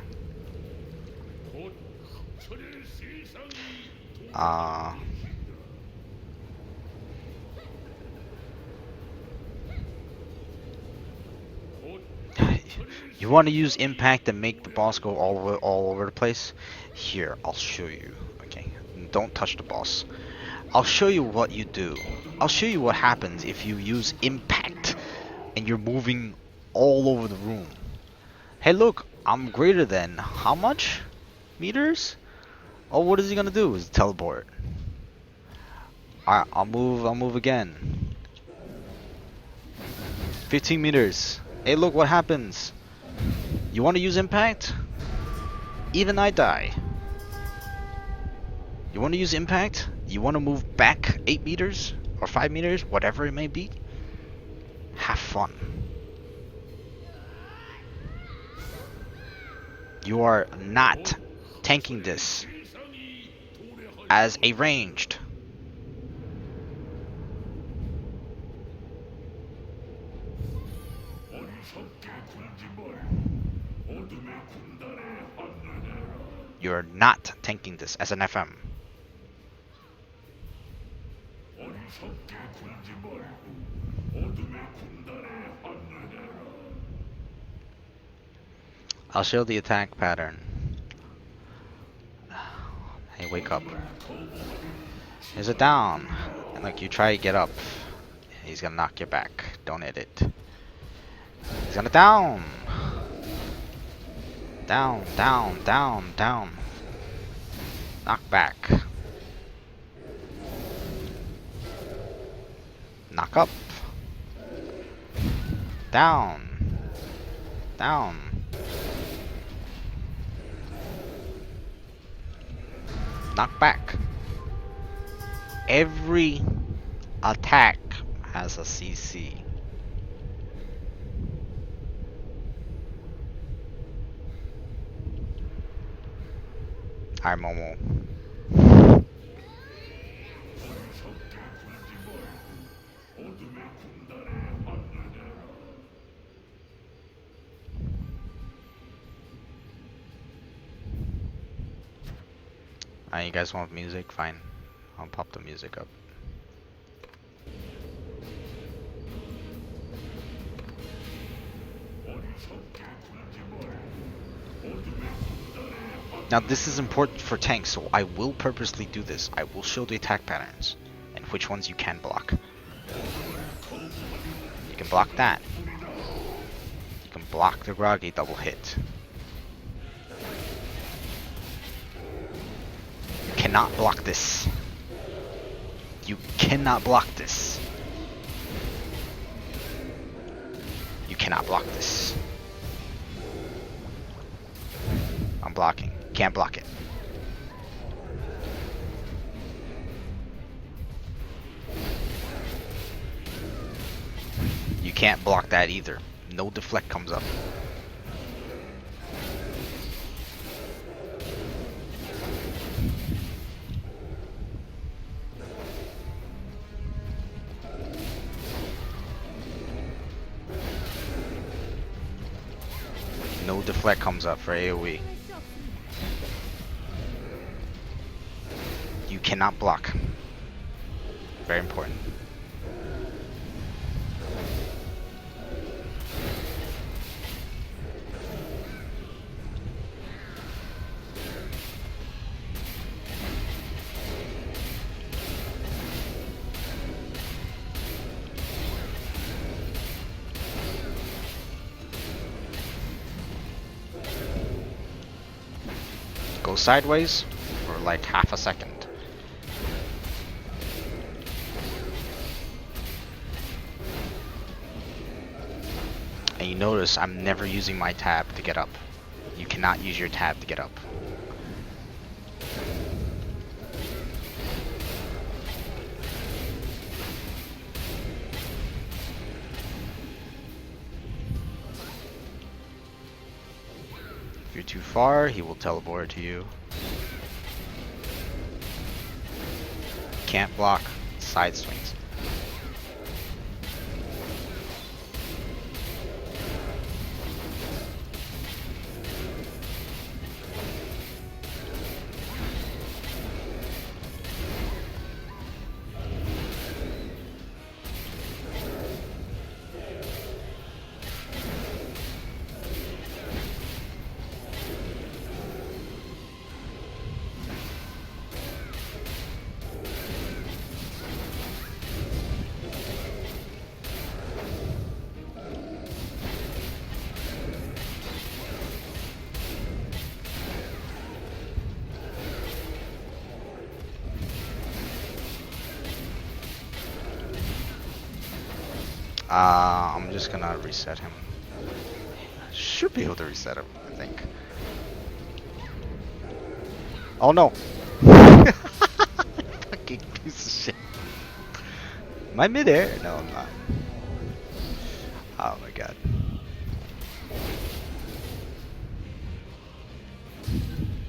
S1: You want to use impact and make the boss go all over the place? Here, I'll show you. Okay, don't touch the boss. I'll show you what you do. I'll show you what happens if you use impact and you're moving all over the room. Hey, look, I'm greater than how much meters? Oh, what is he gonna do? Is teleport? Alright, I'll move again. 15 meters. Hey, look what happens. You want to use impact? Even I die. You want to use impact? You want to move back 8 meters? Or 5 meters? Whatever it may be? Have fun. You are not tanking this as a ranged. You're not tanking this as an FM. I'll show the attack pattern. Hey, wake up. Is it down? And like you try to get up, he's gonna knock you back. Don't hit it. He's gonna down. Down, down, down, down. Knock back. Knock up. Down. Down. Knock back. Every attack has a CC. Hi, Momo. You guys want music? Fine. I'll pop the music up. Now this is important for tanks, so I will purposely do this. I will show the attack patterns and which ones you can block. You can block that. You can block the groggy double hit. You cannot block this. You cannot block this. You cannot block this. I'm blocking. Can't block it. You can't block that either. No deflect comes up. deflect comes up for AoE.
S3: 할수 없습니다.
S1: You cannot block. Very important. Go sideways for like half a second. And you notice I'm never using my tab to get up. You cannot use your tab to get up. If you're too far, he will teleport to you. Can't block side swings. I'm just gonna reset him. Should be able to reset him, I think. Oh no! Fucking piece of shit. Am I midair? No, I'm not. Oh my god.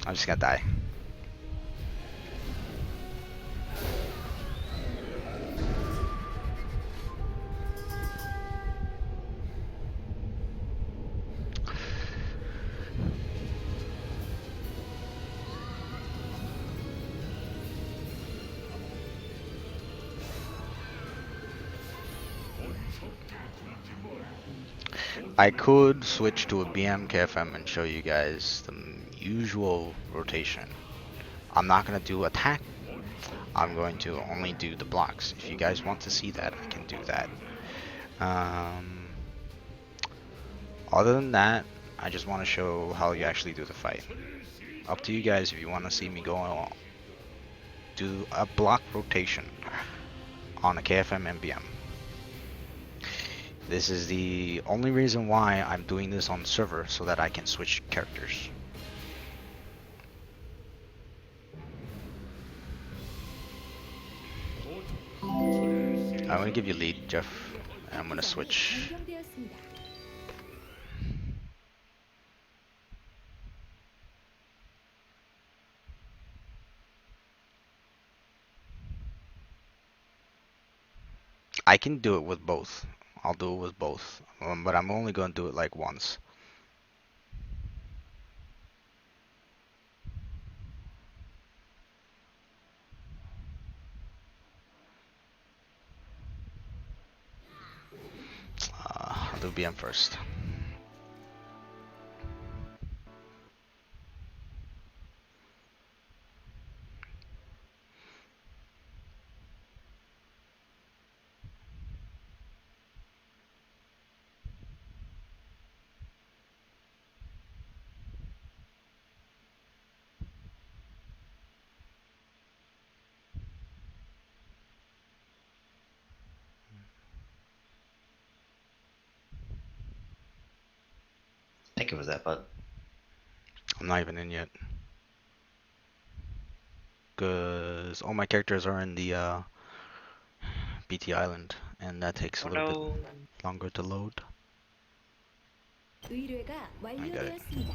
S1: I'm just gonna die. I could switch to a BM KFM and show you guys the usual rotation. I'm not gonna do attack. I'm going to only do the blocks. If you guys want to see that, I can do that. Other than that, I just want to show how you actually do the fight. Up to you guys if you want to see me go on. Do a block rotation on a KFM MBM. This is the only reason why I'm doing this on server, so that I can switch characters. I'm gonna give you lead, Jeff, and I'm gonna switch.
S3: 변경되었습니다.
S1: I can do it with both. I'll do it with both, but I'm only gonna do it like once. I'll do BM first.
S2: I think it was that button.
S1: I'm not even in yet. Cause all my characters are in the BT Island, and that takes a little bit longer to load.
S3: 의뢰가
S1: got it.
S3: 완료되었습니다.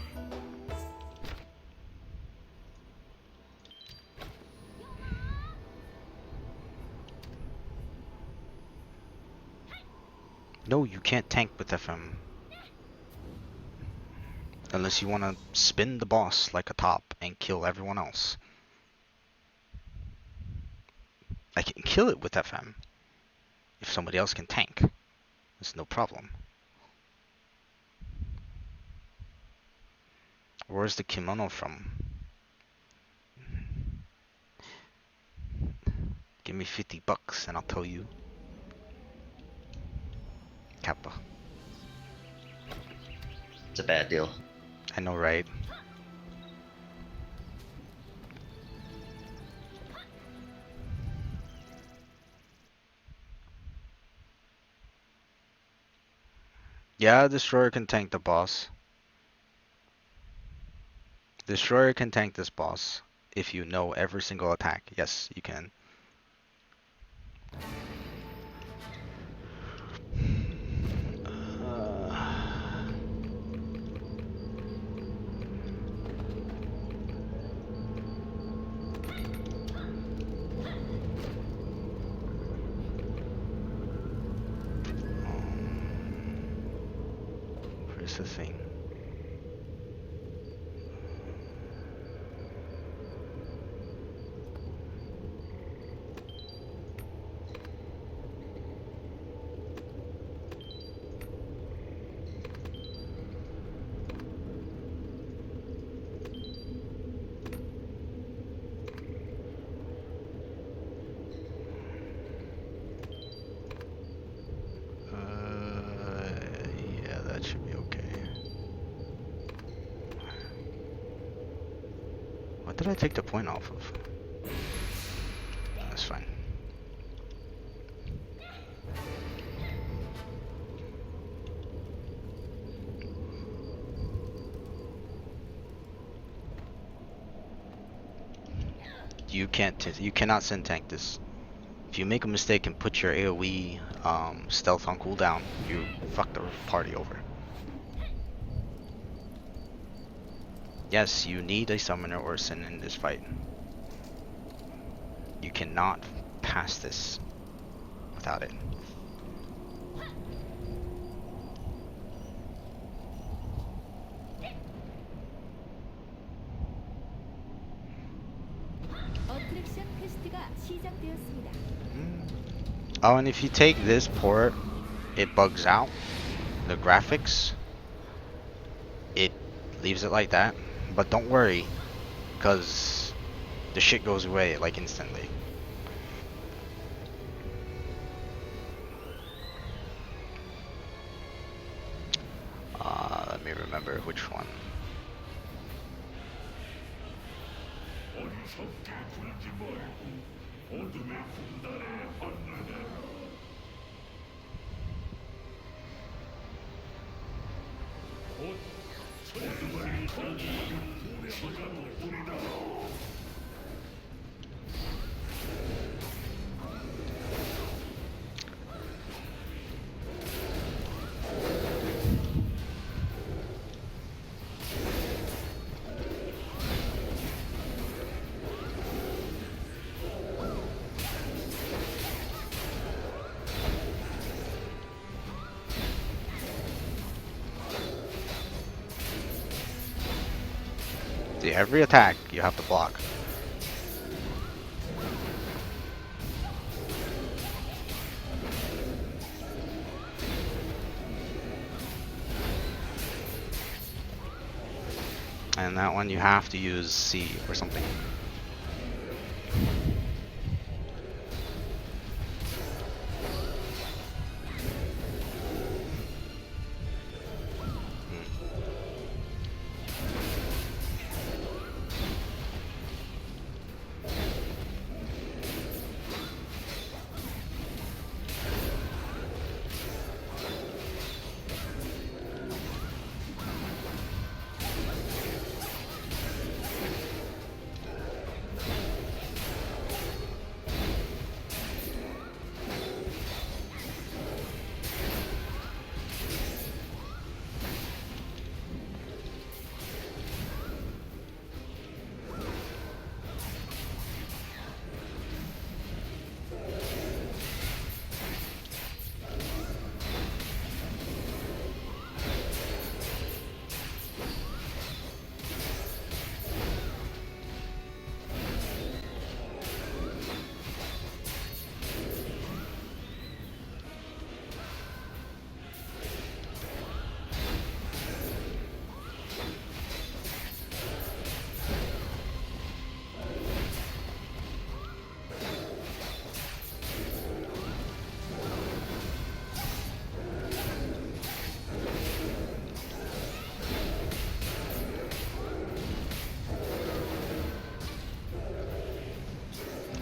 S1: No, you can't tank with FM. Unless you want to spin the boss like a top and kill everyone else. I can kill it with FM. If somebody else can tank, it's no problem. Where's the kimono from? Give me $50 and I'll tell you. Kappa.
S2: It's a bad deal.
S1: I know, right? Yeah, Destroyer can tank the boss. Destroyer can tank this boss if you know every single attack. Yes, you can. Where's the thing? Yeah, that should be okay. What did I take the point off of? That's fine. You cannot send tank this. If you make a mistake and put your AoE stealth on cooldown, you fuck the party over. Yes, you need a summoner or a sin in this fight. You cannot pass this without it.
S3: 어트랙션 퀘스트가 시작되었습니다.
S1: Oh, and if you take this port, it bugs out. The graphics, it leaves it like that. But don't worry, because the shit goes away like instantly. Let me remember which one. See, every attack you have to block. And that one you have to use C or something.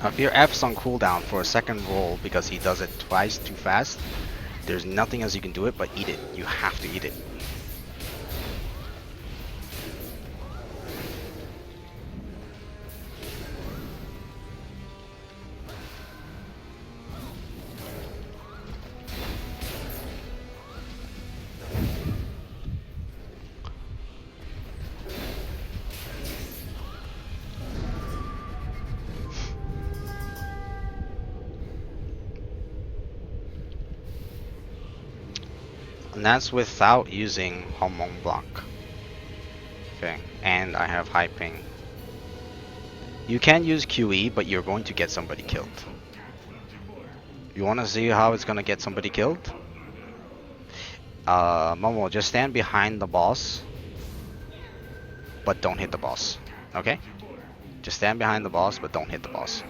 S1: If your F's on cooldown for a second roll because he does it twice too fast, there's nothing else you can do it but eat it. You have to eat it. And that's without using Hormone Block. Okay, and I have high ping. You can use QE, but you're going to get somebody killed. You want to see how it's going to get somebody killed? Momo, just stand behind the boss, but don't hit the boss. Okay? Just stand behind the boss, but don't hit the boss.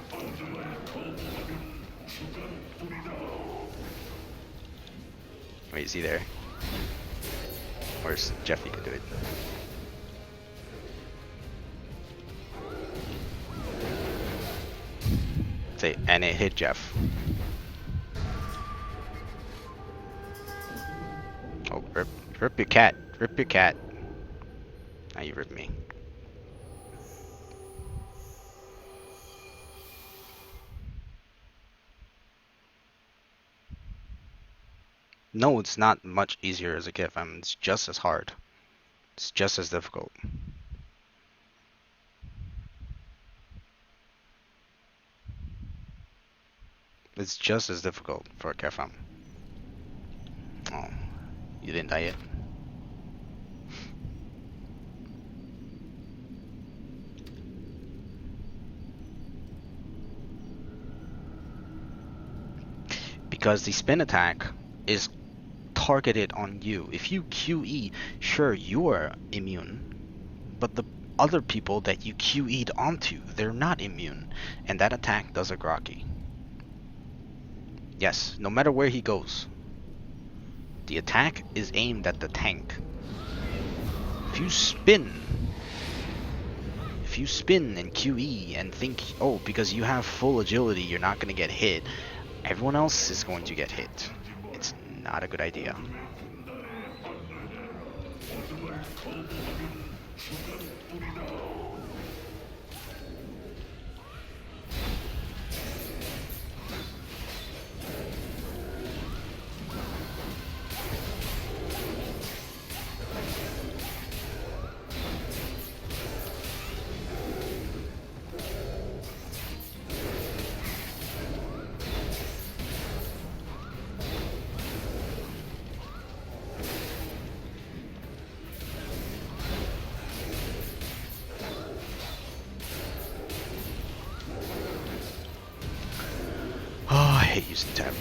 S1: Wait, is he there? Where's Jeff? You can do it. Say, and it hit Jeff. Oh, rip your cat. Rip your cat. Now you rip me. No, it's not much easier as a KFM. It's just as hard. It's just as difficult. It's just as difficult for a KFM. Oh, you didn't die yet? Because the spin attack is targeted on you. If you QE, sure, you are immune, but the other people that you QE'd onto, they're not immune, and that attack does a groggy. Yes, no matter where he goes, the attack is aimed at the tank. If you spin and QE and think, oh, because you have full agility, you're not going to get hit, everyone else is going to get hit. It's not a good idea. Oh, I hate using tab.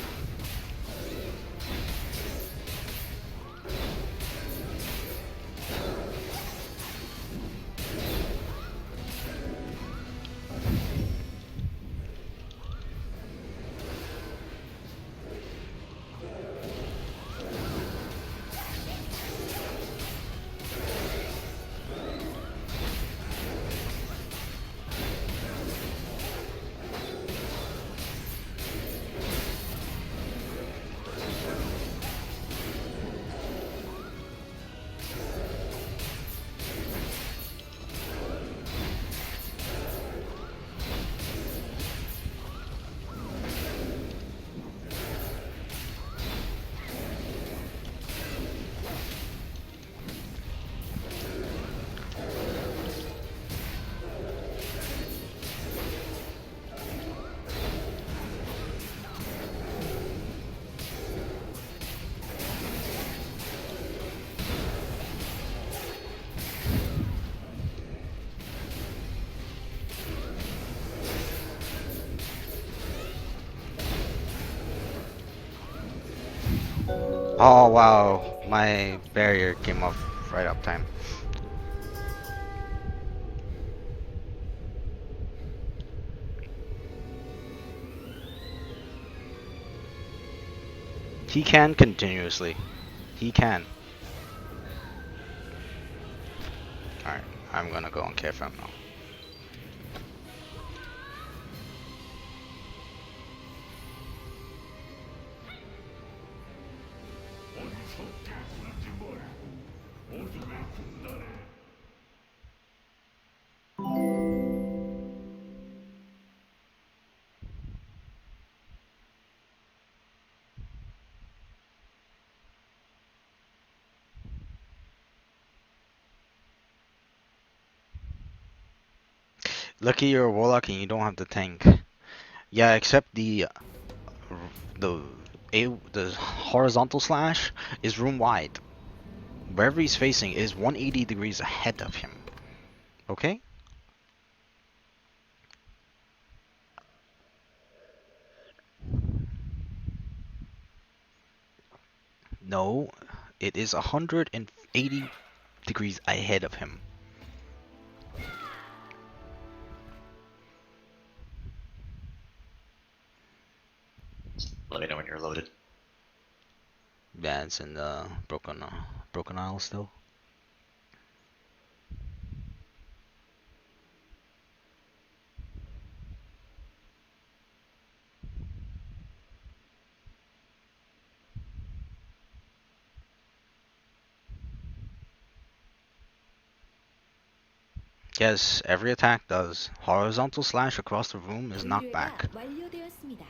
S1: Oh wow, my barrier came off right up time. He can continuously. He can. Alright, I'm gonna go on KFM now. Lucky you're a warlock and you don't have the tank. Yeah, except the the horizontal slash is room wide. Wherever he's facing is 180 degrees ahead of him. Okay? No, it is 180 degrees ahead of him.
S2: Let me know when you're loaded.
S1: Yeah, it's in the broken isle still. Yes, every attack does. Horizontal slash across the room is knockback.
S3: 분류가 완료되었습니다.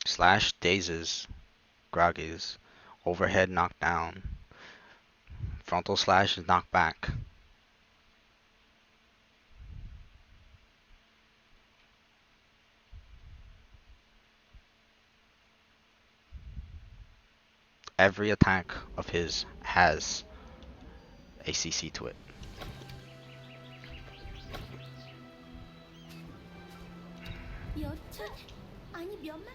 S1: Slash dazes, groggies, overhead knockdown. Frontal slash is knockback. Every attack of his has a CC to it.
S3: 여천 아니 몇만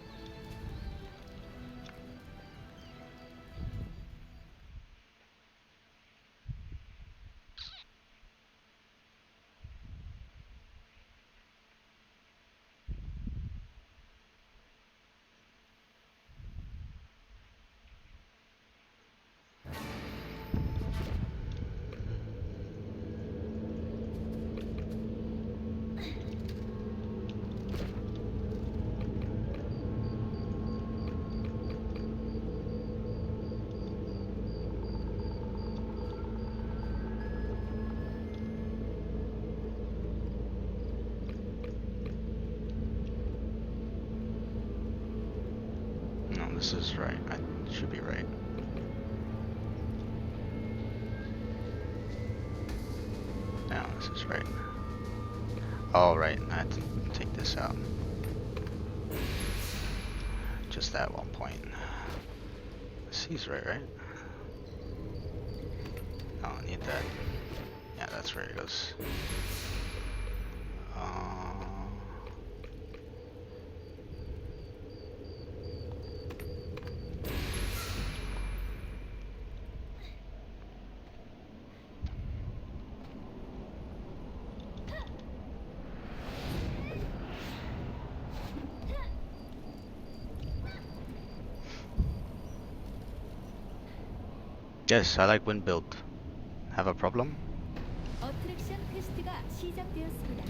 S1: No, this is right. I should be right. No, this is right. Oh, right. I have to take this out. Just that one point. C's right, right? No, I need that. Yeah, that's where it goes. Yes, I like wind build. Have a problem?
S3: 어트랙션 퀘스트가 시작되었습니다.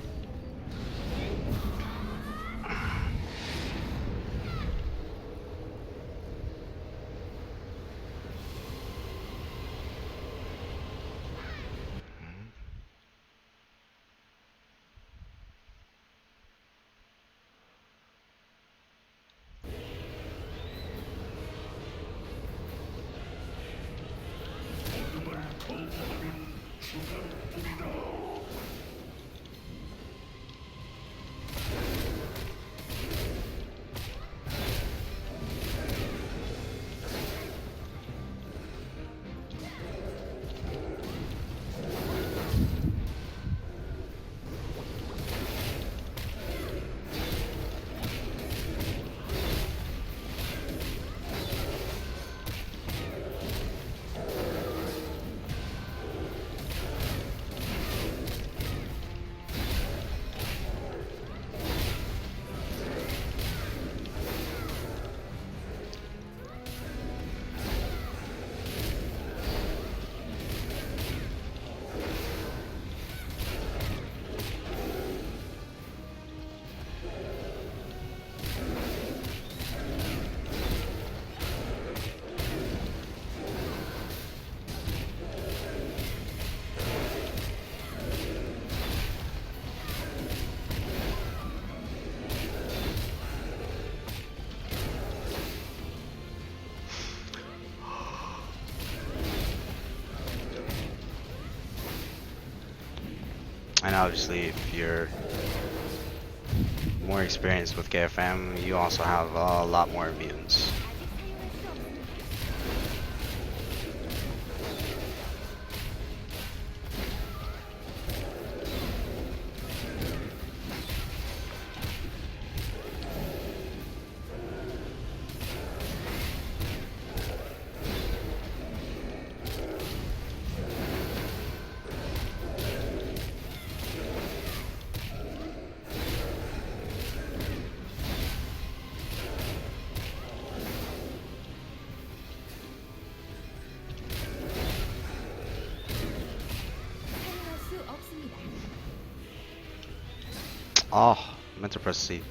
S1: And obviously, if you're more experienced with KFM, you also have a lot more mutants.
S3: 사용할 수 없습니다.
S1: Oh, meant to press C.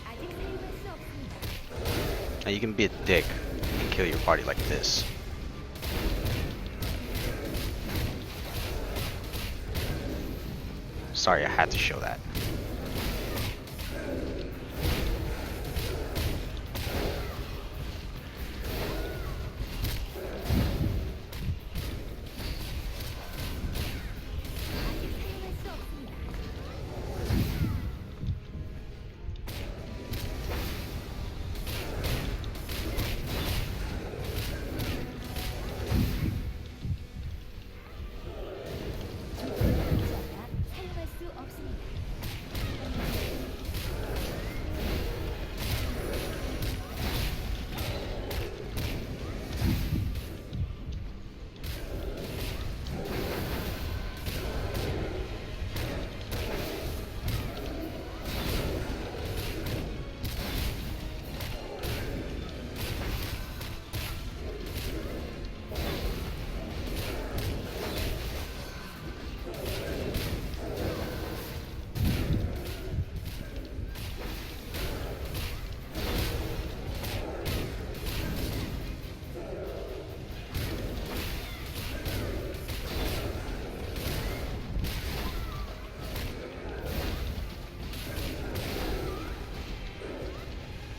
S3: 아직 사용할 수 없습니다.
S1: Now you can be a dick and kill your party like this. Sorry, I had to show that.
S3: 아직 사용할 수 없습니다. 사용할 수 없습니다.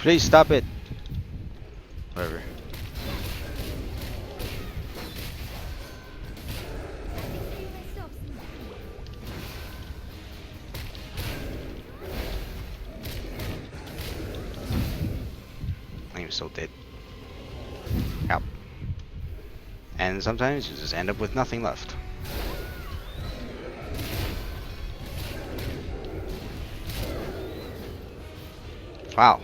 S1: Please stop it. Whatever.
S3: 사용할 수 없습니다.
S1: I'm so dead. Yep. And sometimes you just end up with nothing left. Wow.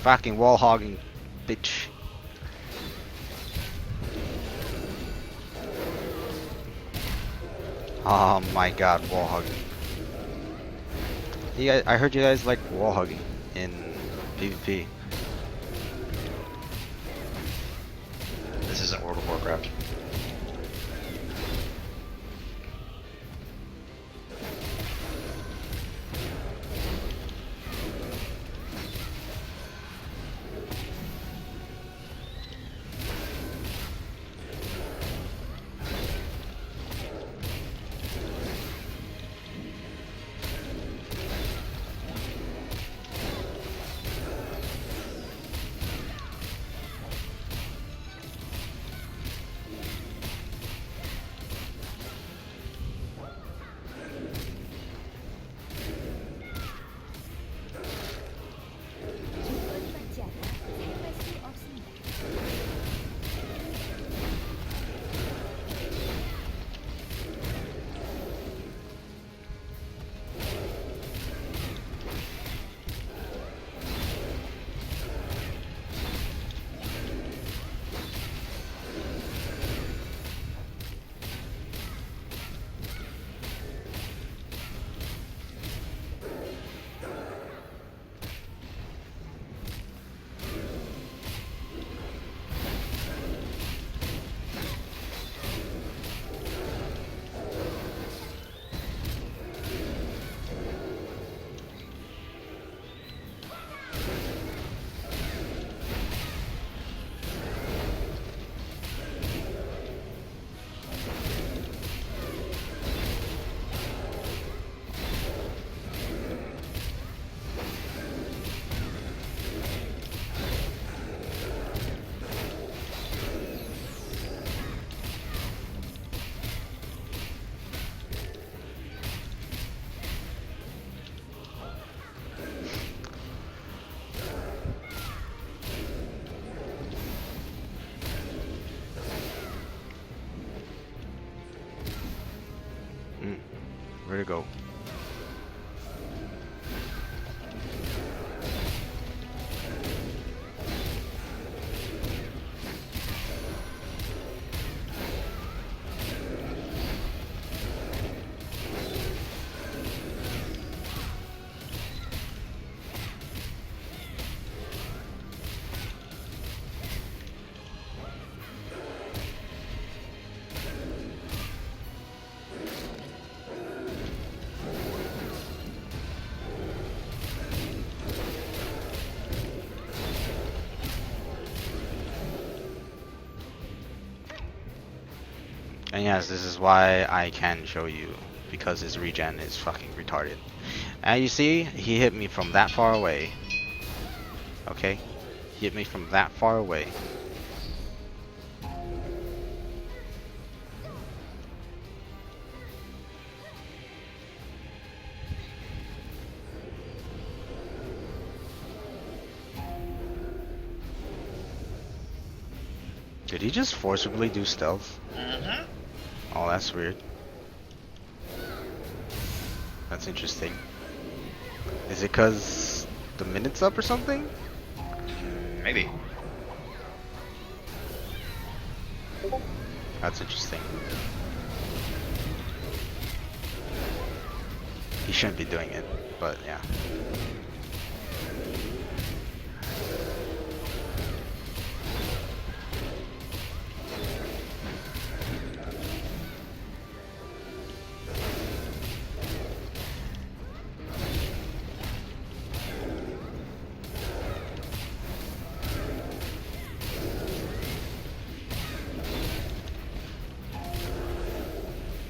S1: Fucking wall hogging, bitch. Oh my god, wall hugging. I heard you guys like wall hugging in PvP.
S2: This isn't World of Warcraft.
S1: Where'd it go? And yes, this is why I can show you, because his regen is fucking retarded. And you see, he hit me from that far away. Okay? He hit me from that far away. Did he just forcibly do stealth?
S2: Mm-hmm.
S1: Oh, that's weird. That's interesting. Is it cause the minute's up or something?
S2: Maybe.
S1: That's interesting. He shouldn't be doing it, but yeah.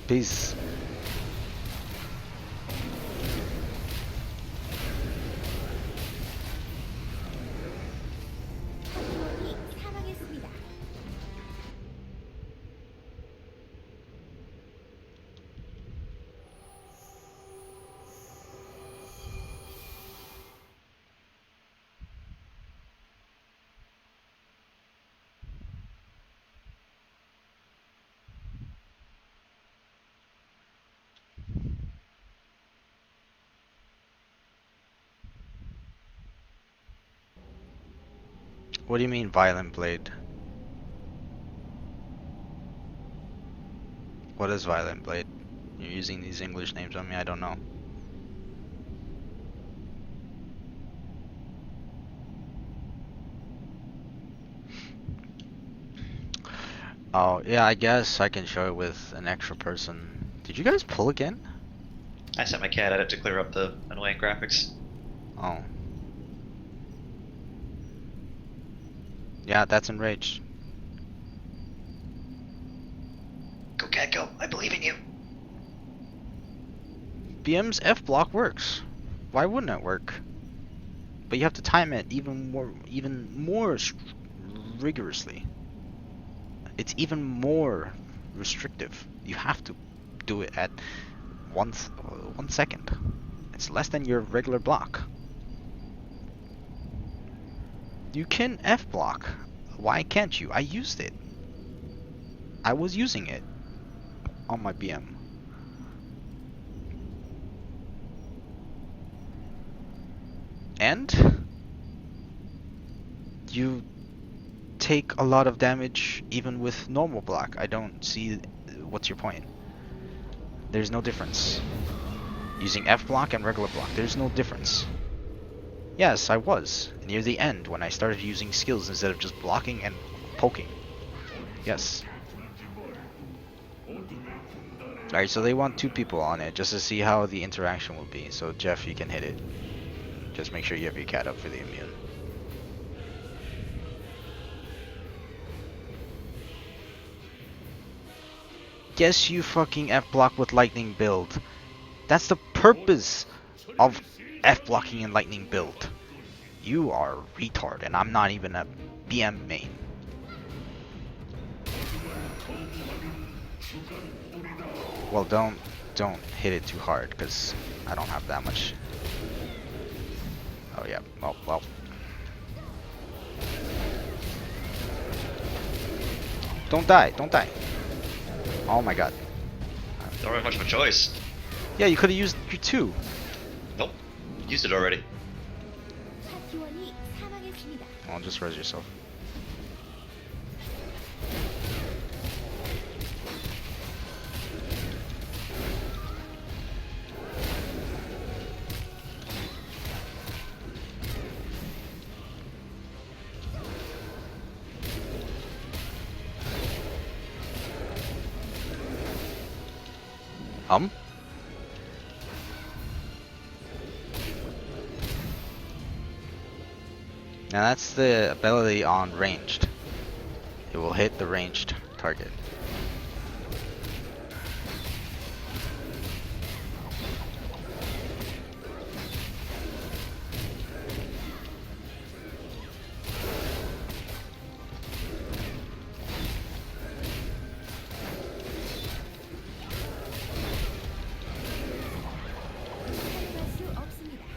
S1: Peace.
S3: 공격이 사망했습니다.
S1: What do you mean, Violent Blade? What is Violent Blade? You're using these English names on me, I don't know. Oh, yeah, I guess I can show it with an extra person. Did you guys pull again?
S2: I sent my cat at it to clear up the annoying graphics.
S1: Oh. Yeah, that's enraged.
S2: Go, cat, go. I believe in you.
S1: BM's F block works. Why wouldn't it work? But you have to time it even more rigorously. It's even more restrictive. You have to do it at 1 second. It's less than your regular block. You can F block. Why can't you? I used it. I was using it on my BM. And you take a lot of damage even with normal block. I don't see what's your point. There's no difference. Using F block and regular block, there's no difference. Yes, I was near the end when I started using skills instead of just blocking and poking. Yes. Alright, so they want 2 people on it just to see how the interaction will be. So Jeff, you can hit it. Just make sure you have your cat up for the immune. Yes, you fucking F block with lightning build. That's the purpose of F blocking and lightning build. You are a retard, and I'm not even a BM main. Well, don't hit it too hard, because I don't have that much. Oh yeah. Oh well. Don't die. Don't die. Oh my god.
S2: Don't have much of a choice.
S1: Yeah, you could have used your 2.
S2: Nope. Used it already.
S3: 파티원이 사망했습니다.
S1: Well, just res yourself. Now that's the ability on ranged. It will hit the ranged target.
S3: 사용할 수 없습니다.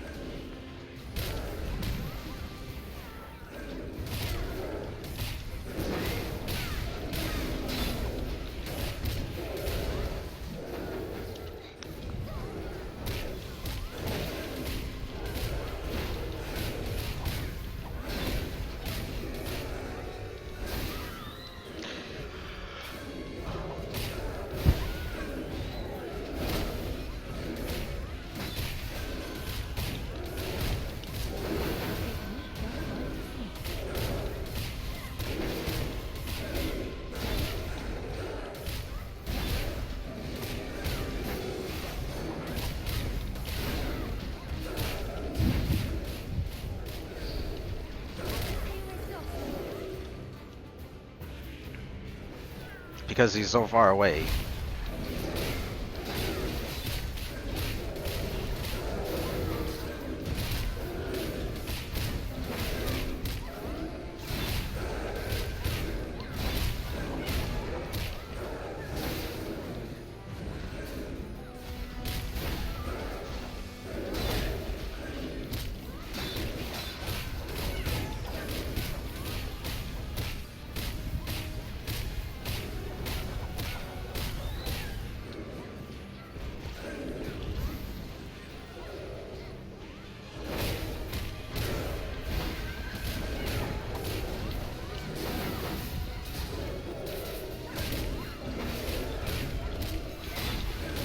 S1: Because he's so far away.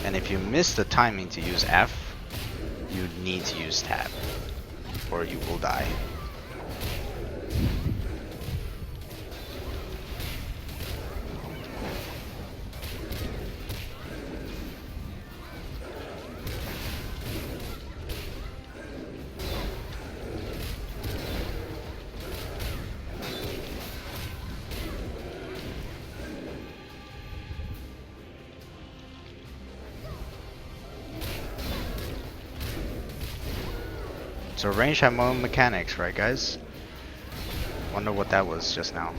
S1: And if you miss the timing to use F, you need to use tab, or you will die. So range have more mechanics, right guys? Wonder what that was just now.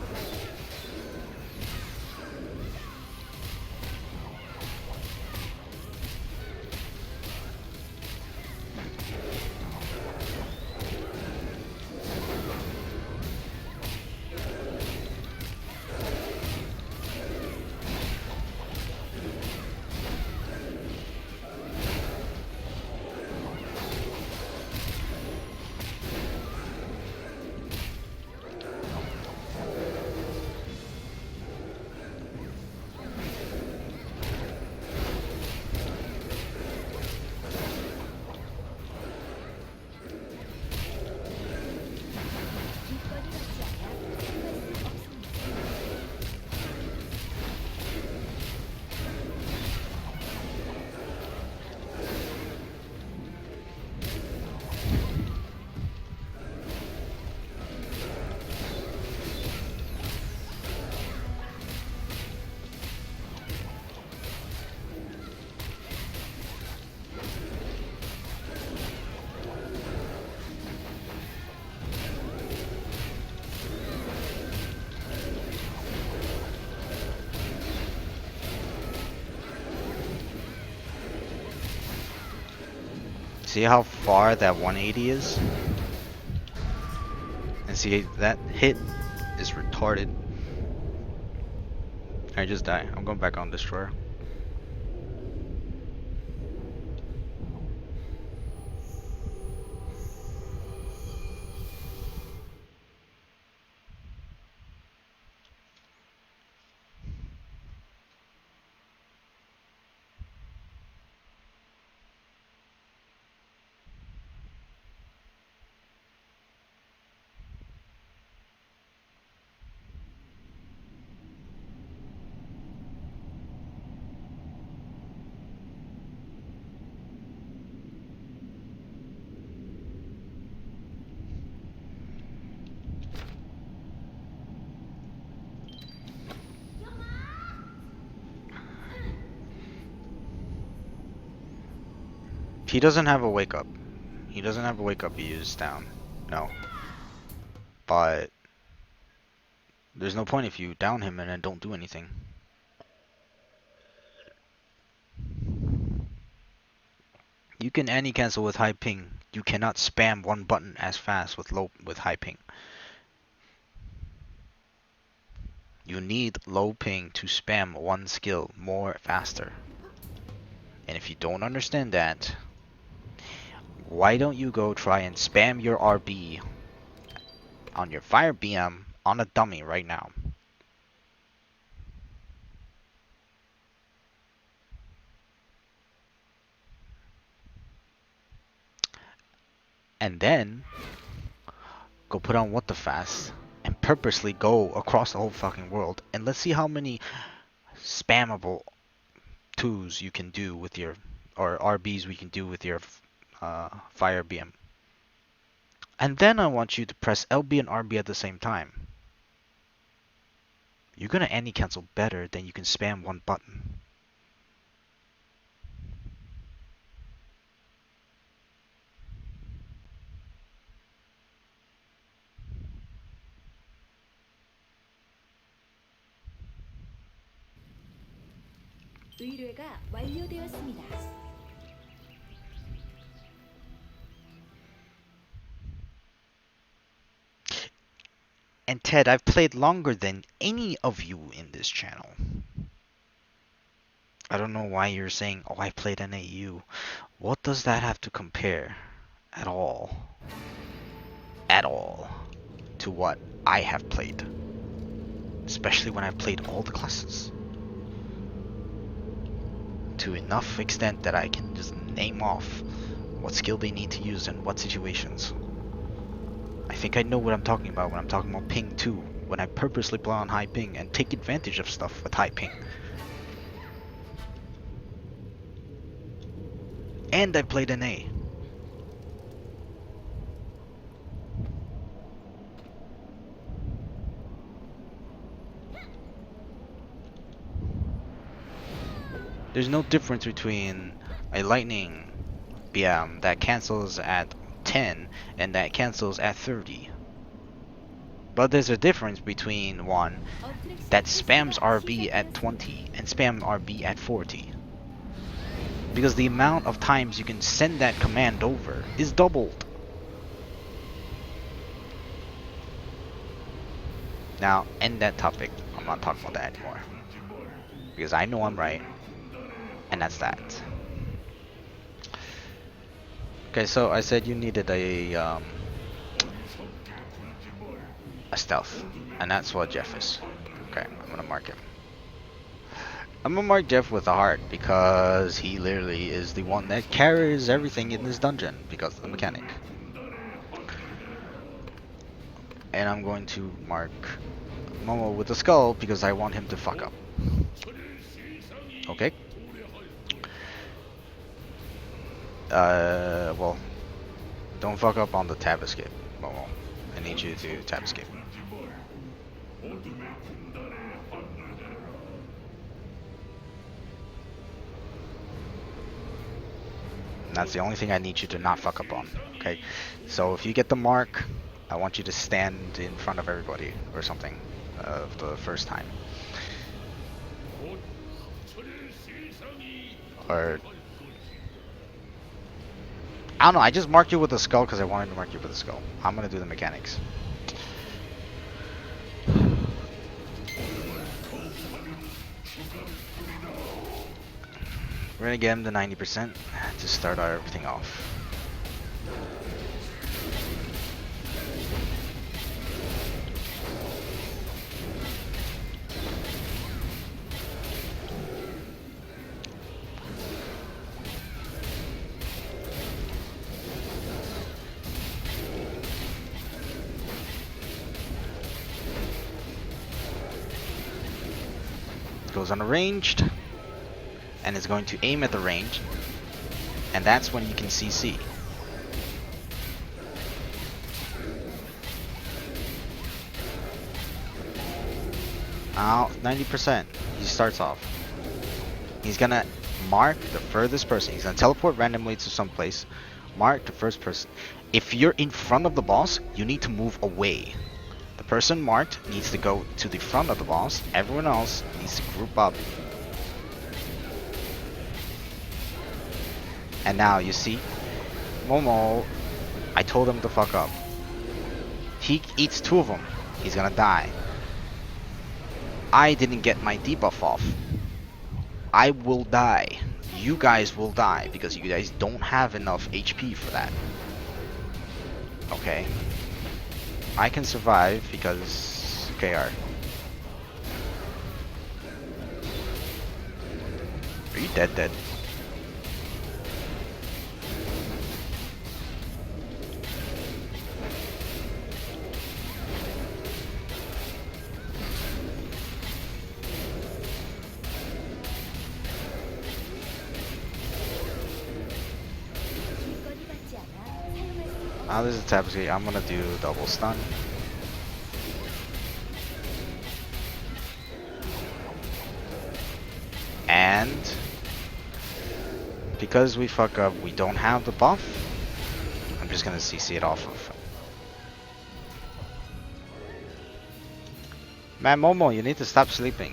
S3: 기권이 받지 않아 사용할 수 없습니다.
S1: See how far that 180 is? And see, that hit is retarded. I just die. I'm going back on Destroyer. He doesn't have a wake up. He doesn't have a wake up he used down. No. But there's no point if you down him and then don't do anything. You can anti-cancel with high ping. You cannot spam one button as fast with high ping. You need low ping to spam one skill more faster. And if you don't understand that, why don't you go try and spam your RB on your Fire BM on a dummy right now? And then go put on What the Fast and purposely go across the whole fucking world and let's see how many spammable twos you can do with your, or RBs we can do with your Fire BM. And then I want you to press LB and RB at the same time. You're gonna anti-cancel better than you can spam one button.
S3: 의뢰가 완료되었습니다.
S1: And Ted, I've played longer than any of you in this channel. I don't know why you're saying, oh, I played an AU. What does that have to compare at all? At all to what I have played. Especially when I've played all the classes. To enough extent that I can just name off what skill they need to use in what situations. I think I know what I'm talking about when I'm talking about ping 2, when I purposely play on high ping and take advantage of stuff with high ping. And I played an A. There's no difference between a lightning BM that cancels at 10 and that cancels at 30. But there's a difference between one that spams RB at 20 and spam RB at 40. Because the amount of times you can send that command over is doubled. Now, end that topic. I'm not talking about that anymore. Because I know I'm right. And that's that. Okay, so I said you needed a stealth. And that's what Jeff is. Okay, I'm gonna mark him. I'm gonna mark Jeff with a heart because he literally is the one that carries everything in this dungeon because of the mechanic. And I'm going to mark Momo with the skull because I want him to fuck up. Okay. Well, don't fuck up on the tab escape, Momo. I need you to tab escape. That's the only thing I need you to not fuck up on, okay? So if you get the mark, I want you to stand in front of everybody or something the first time. Or I don't know, I just marked you with the skull because I wanted to mark you with the skull. I'm gonna do the mechanics. We're gonna get him to 90% to start everything off. Goes unarranged. And is going to aim at the range, and that's when you can CC. Now 90%. He starts off. He's gonna mark the furthest person. He's gonna teleport randomly to some place. Mark the first person. If you're in front of the boss, you need to move away. The person marked needs to go to the front of the boss. Everyone else needs to group up. And now you see, Momo, I told him to fuck up. He eats 2 of them. He's gonna die. I didn't get my debuff off. I will die. You guys will die because you guys don't have enough HP for that. Okay. I can survive because KR. Are you dead?
S3: 길거리 같지 않아 사용할 수
S1: Now there's a tapestry. I'm gonna do double stun. And because we fuck up, we don't have the buff. I'm just gonna CC it off of. Man, Momo, you need to stop sleeping.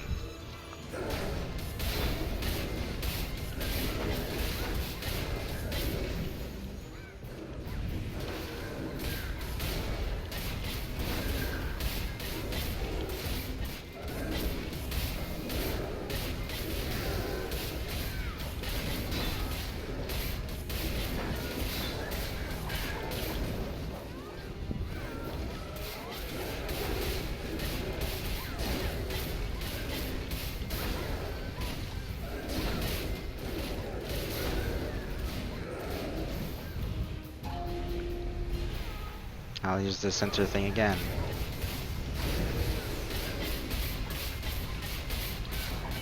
S1: I'll use the center thing again.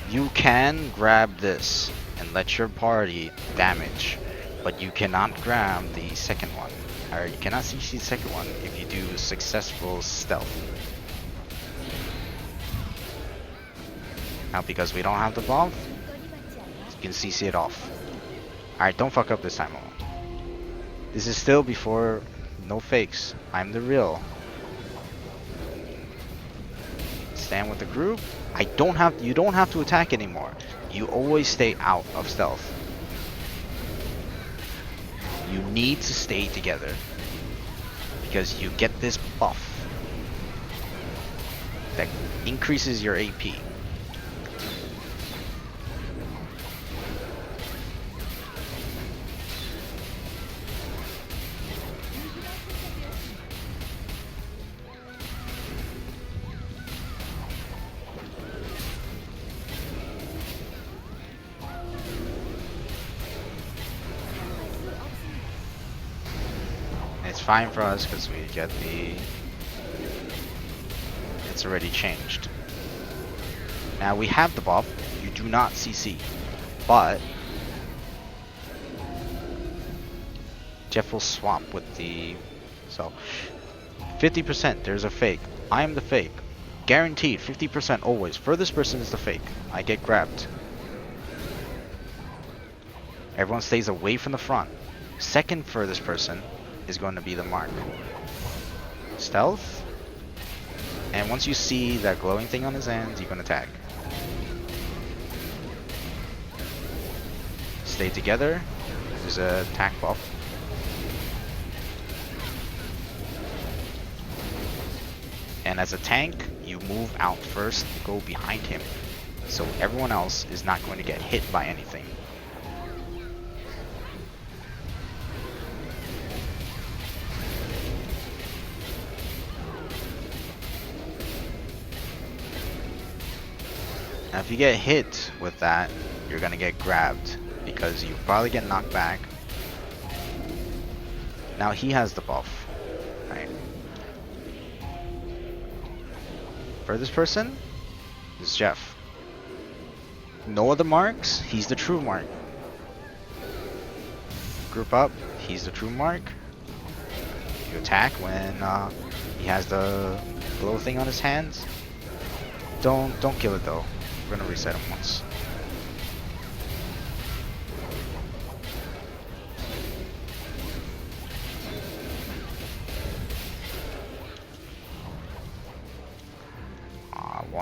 S1: You can grab this and let your party damage, but you cannot grab the second one. Or you cannot CC the second one if you do successful stealth. Now because we don't have the buff,
S3: 길거리 같지 않아
S1: you can CC it off. Alright, don't fuck up this time, Momo. This is still before no fakes. I'm the real. Stand with the group. You don't have to attack anymore. You always stay out of stealth. You need to stay together because you get this buff that increases your AP. It's fine for us because we get the... It's already changed. Now we have the buff. You do not CC. But... Jeff will swap with the... So... 50%, there's a fake. I am the fake. Guaranteed, 50% always. Furthest person is the fake. I get grabbed. Everyone stays away from the front. Second furthest person is going to be the mark. Stealth. And once you see that glowing thing on his hands, you can attack. Stay together. There's a attack buff. And as a tank, you move out first, go behind him. So everyone else is not going to get hit by anything. Now if you get hit with that, you're gonna get grabbed because you probably get knocked back. Now he has the buff, right? For this person is Jeff. No other marks, he's the true mark. Group up, he's the true mark. You attack when he has the glow thing on his hands. Don't kill it though. We're gonna reset him once.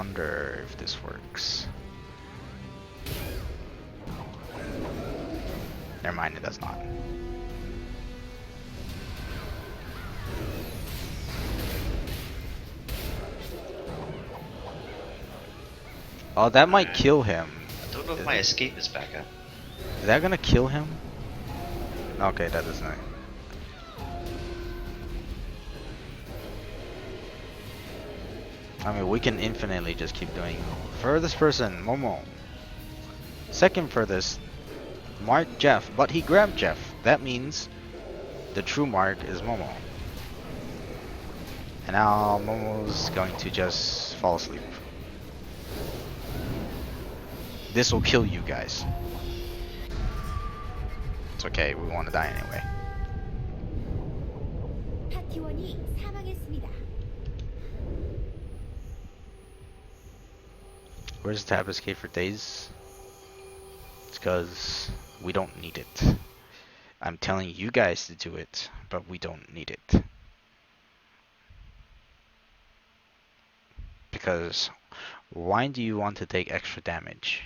S1: wonder if this works. Never mind, it does not. Oh, that might kill him.
S2: I don't know if my escape is back up.
S1: Is that gonna kill him? Okay, that does not. I mean, we can infinitely just keep doing. Furthest person, Momo. Second furthest, Mark Jeff, but he grabbed Jeff. That means the true Mark is Momo. And now Momo's going to just fall asleep. This will kill you guys. It's okay, we want to die anyway.
S3: 파티원이 사망했습니다.
S1: Where's the tab escape for days? It's because we don't need it. I'm telling you guys to do it, but we don't need it. Because why do you want to take extra damage?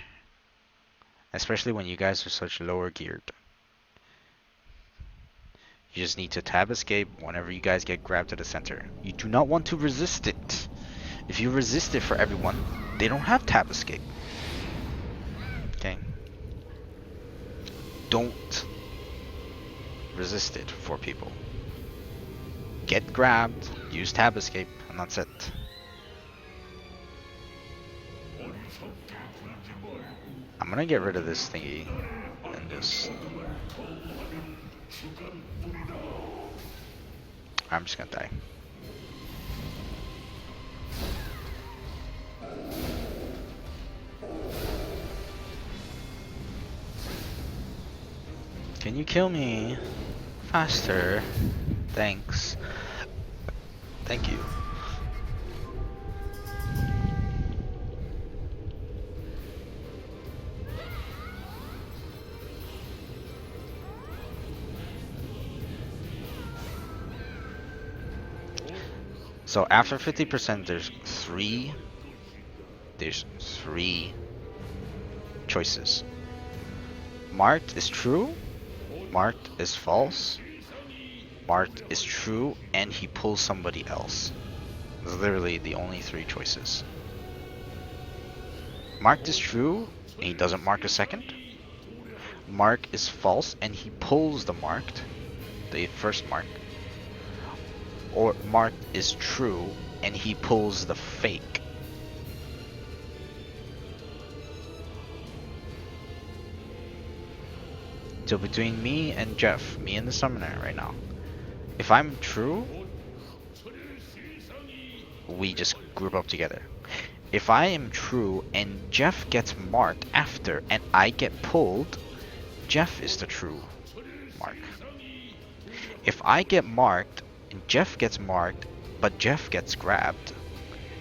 S1: Especially when you guys are such lower geared. You just need to tab escape whenever you guys get grabbed to the center. You do not want to resist it. If you resist it for everyone, they don't have tab escape. Okay? Don't resist it for people. Get grabbed, use tab escape, and that's it. I'm gonna get rid of this thingy and this. I'm just gonna die. Can you kill me faster? Thanks. Thank you. So after 50%, there's three choices. Marked is true, marked is false, marked is true, and he pulls somebody else. It's literally the only three choices. Marked is true, and he doesn't mark a second. Mark is false, and he pulls the marked, the first mark. Or marked is true, and he pulls the fake. So between me and Jeff, me and the summoner right now, if I'm true, we just group up together. If I am true and Jeff gets marked after and I get pulled, Jeff is the true mark. If I get marked and Jeff gets marked, but Jeff gets grabbed,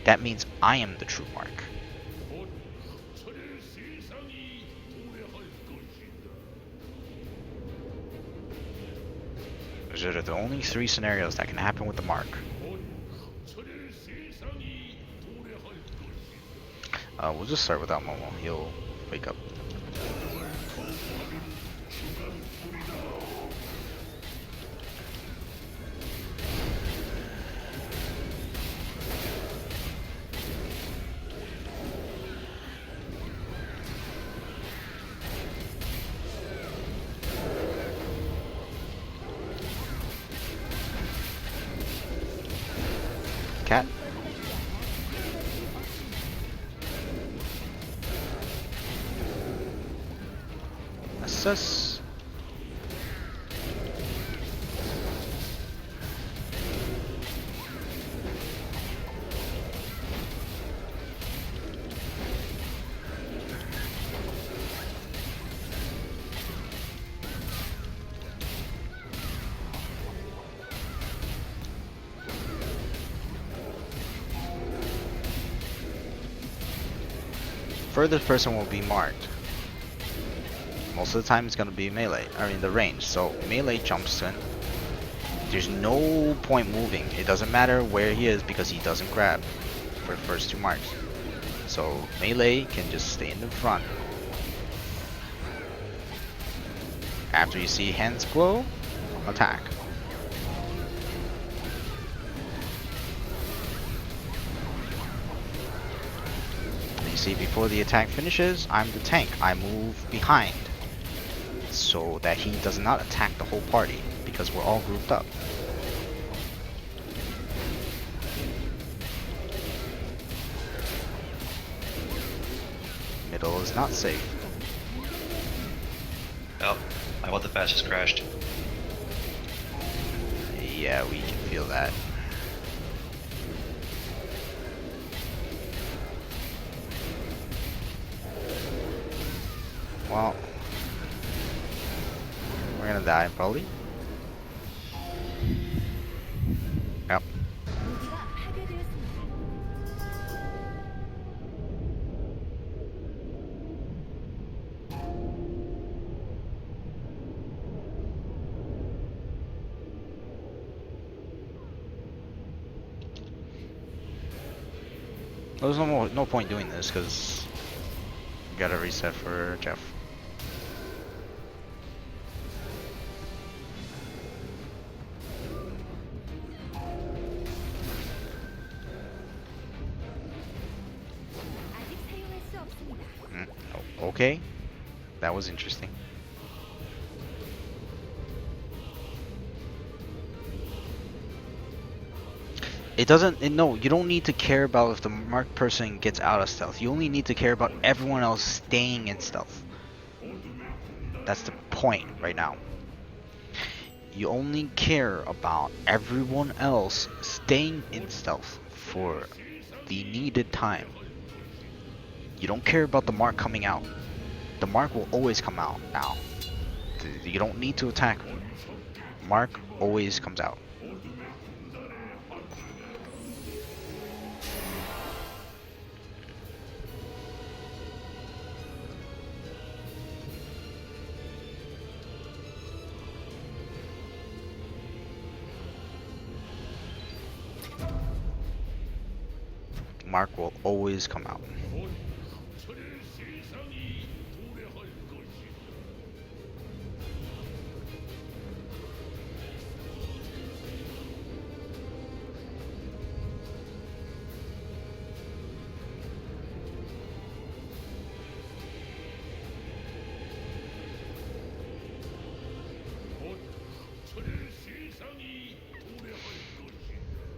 S1: that means I am the true mark. Those are the only three scenarios that can happen with the mark. We'll just start without Momo. He'll wake up. Cat? Assess. Furthest person will be marked. Most of the time it's gonna be melee, I mean the range. So melee jumps in. There's no point moving. It doesn't matter where he is because he doesn't grab for the first two marks. So melee can just stay in the front. After you see hands glow, attack. You see, before the attack finishes, I'm the tank. I move behind so that he does not attack the whole party because we're all grouped up. Middle is not safe.
S2: Oh, I want the fastest crashed.
S1: Yeah, we can feel that. Well, we're gonna die probably. Yep.
S3: 무기가 파괴되었습니다.
S1: There's no point doing this because we gotta reset for Jeff.
S3: 아직 사용할 수 없습니다.
S1: Okay, that was interesting. It doesn't. No, you don't need to care about if the marked person gets out of stealth. You only need to care about everyone else staying in stealth. That's the point right now. You only care about everyone else staying in stealth for the needed time. You don't care about the mark coming out. The mark will always come out now. You don't need to attack. Mark always comes out. Mark will always come out.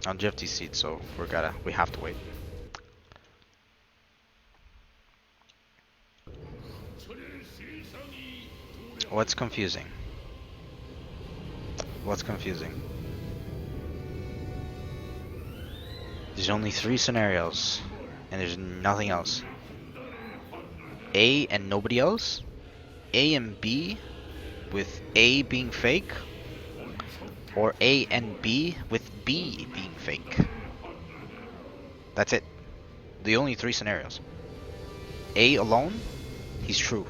S1: On Jeff seat, so we have to wait. What's confusing? What's confusing? There's only 3 scenarios, and there's nothing else. A and nobody else? A and B, with A being fake? Or A and B with B being fake? That's it. The only 3 scenarios. A alone, he's true.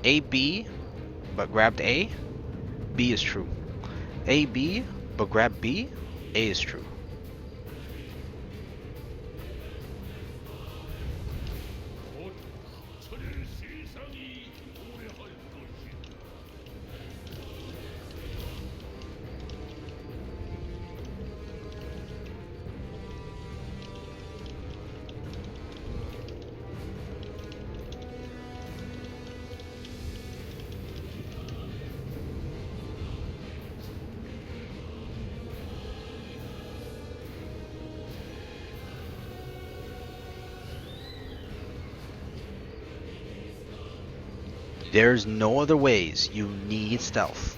S1: A, B, but grabbed A, B is true. A, B, but grabbed B, A is true. There's no other ways. You need stealth.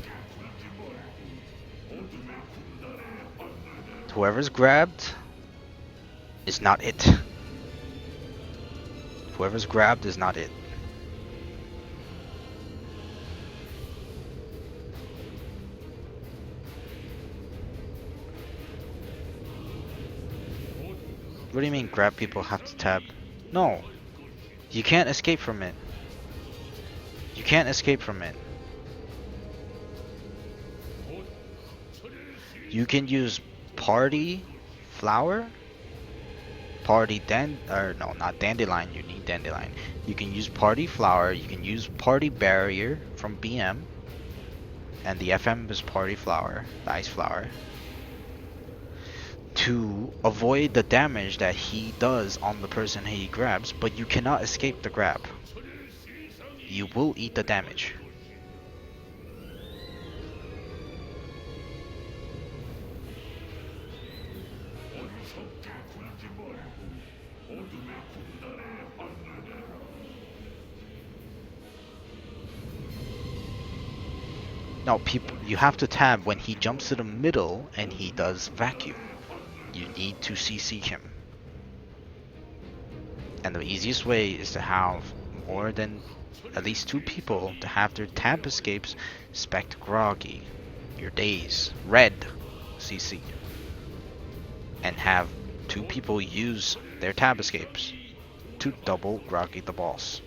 S1: Whoever's grabbed is not it. Whoever's grabbed is not it. What do you mean grab people have to tab? No. You can't escape from it. You can't escape from it. You can use party flower party or no, not dandelion. You need dandelion. You can use party flower. You can use party barrier from BM, and the FM is party flower, the ice flower, to avoid the damage that he does on the person he grabs. But you cannot escape the grab. You will eat the damage. Now, people, you have to tab when he jumps to the middle and he does vacuum. You need to CC him. And the easiest way is to have more than at least 2 people to have their tab escapes spec groggy, your days, red, CC. And have 2 people use their tab escapes to double groggy the boss.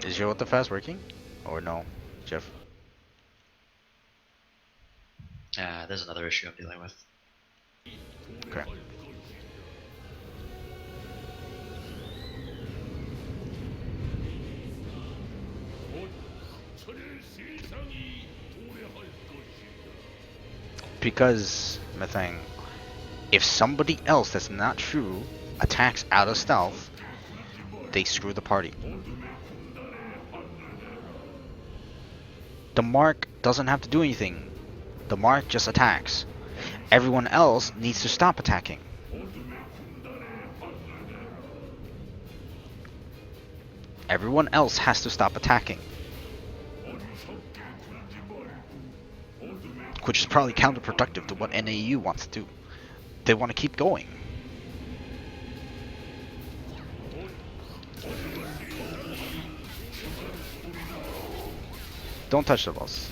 S1: Is your what the fast working? Or no, Jeff?
S2: There's another issue I'm dealing with.
S1: Okay. Because, Methane, if somebody else that's not true attacks out of stealth, they screw the party. The mark doesn't have to do anything. The mark just attacks. Everyone else needs to stop attacking. Everyone else has to stop attacking. Which is probably counterproductive to what NAU wants to do. They want to keep going. Don't touch the boss.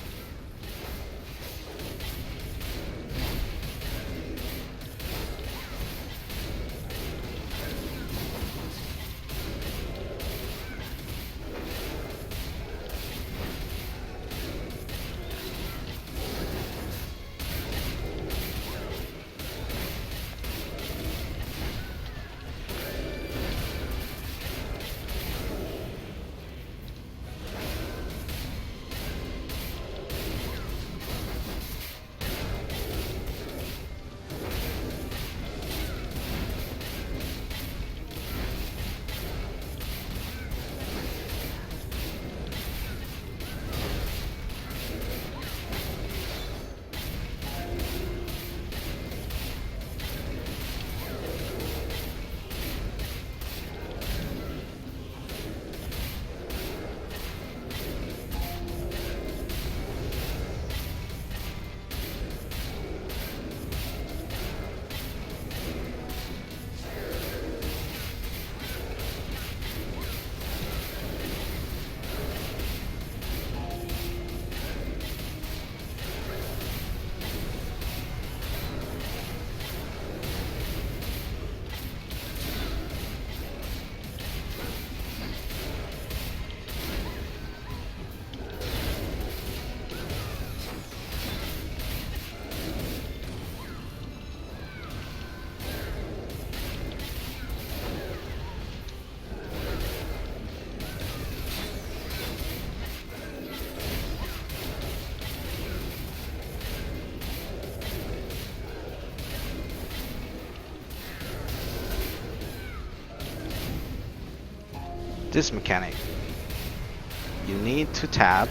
S1: This mechanic, you need to tab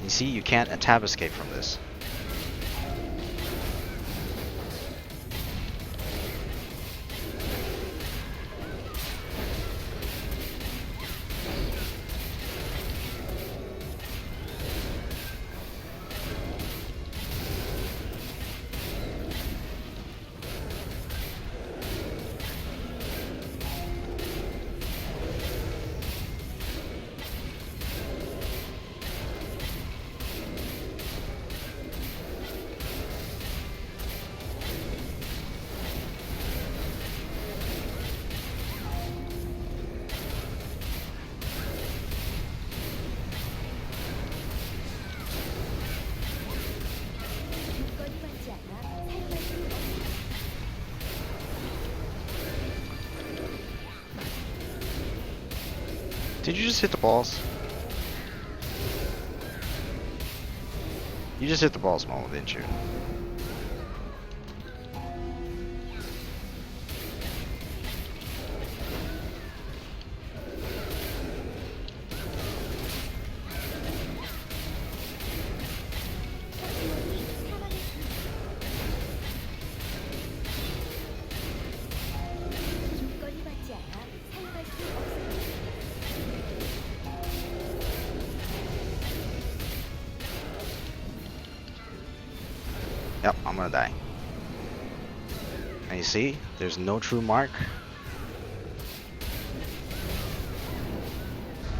S1: you see you can't tab escape from this. Did you just hit the balls? You just hit the balls, Momo, didn't you?
S3: 조건이 맞지 않아 사용할 수 없습니다.
S1: Yep, I'm gonna die. And you see, there's no true mark.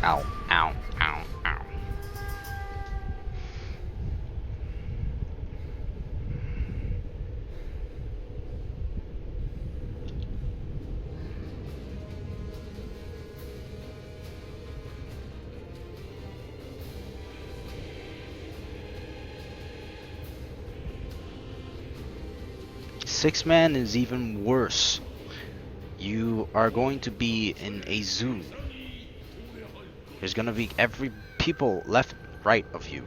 S1: Ow, ow, ow, ow. Six man is even worse. You are going to be in a zoo. There's gonna be every people left, right of you.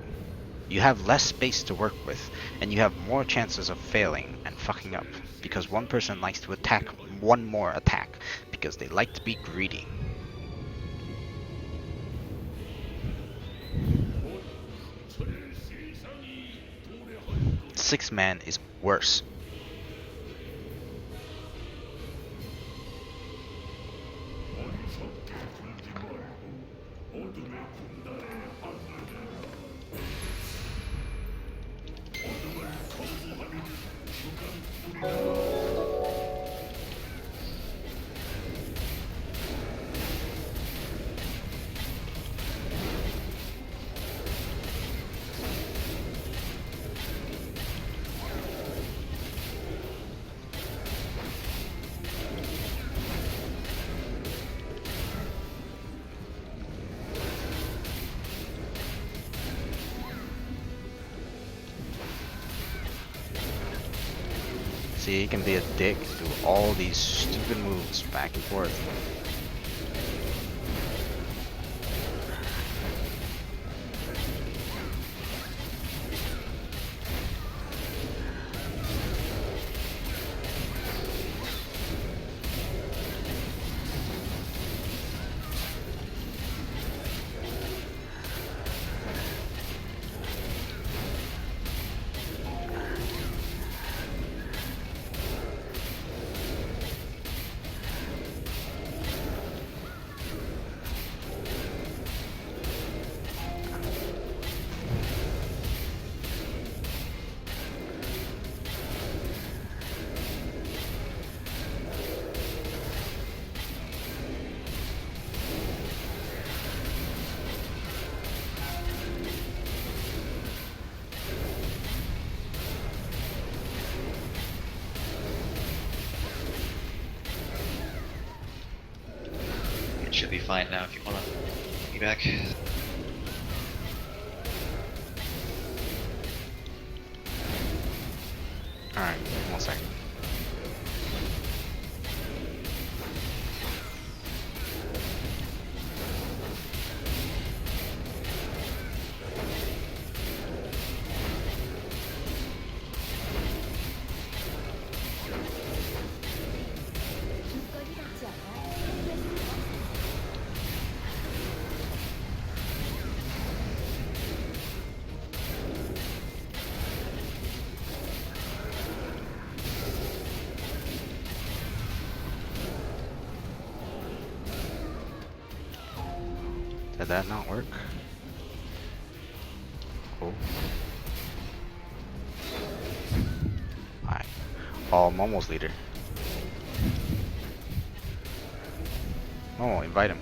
S1: You have less space to work with, and you have more chances of failing and fucking up because one person likes to attack one more attack because they like to be greedy. Six man is worse. See, he can be a dick, do all these stupid moves back and forth.
S2: It should be fine now if you wanna be back.
S1: Alright, 1 second.
S3: 조건이 맞지 않아 사용할 수 없습니다.
S1: Did that not work? Cool. Alright. Oh, Momo's leader. Momo, invite him.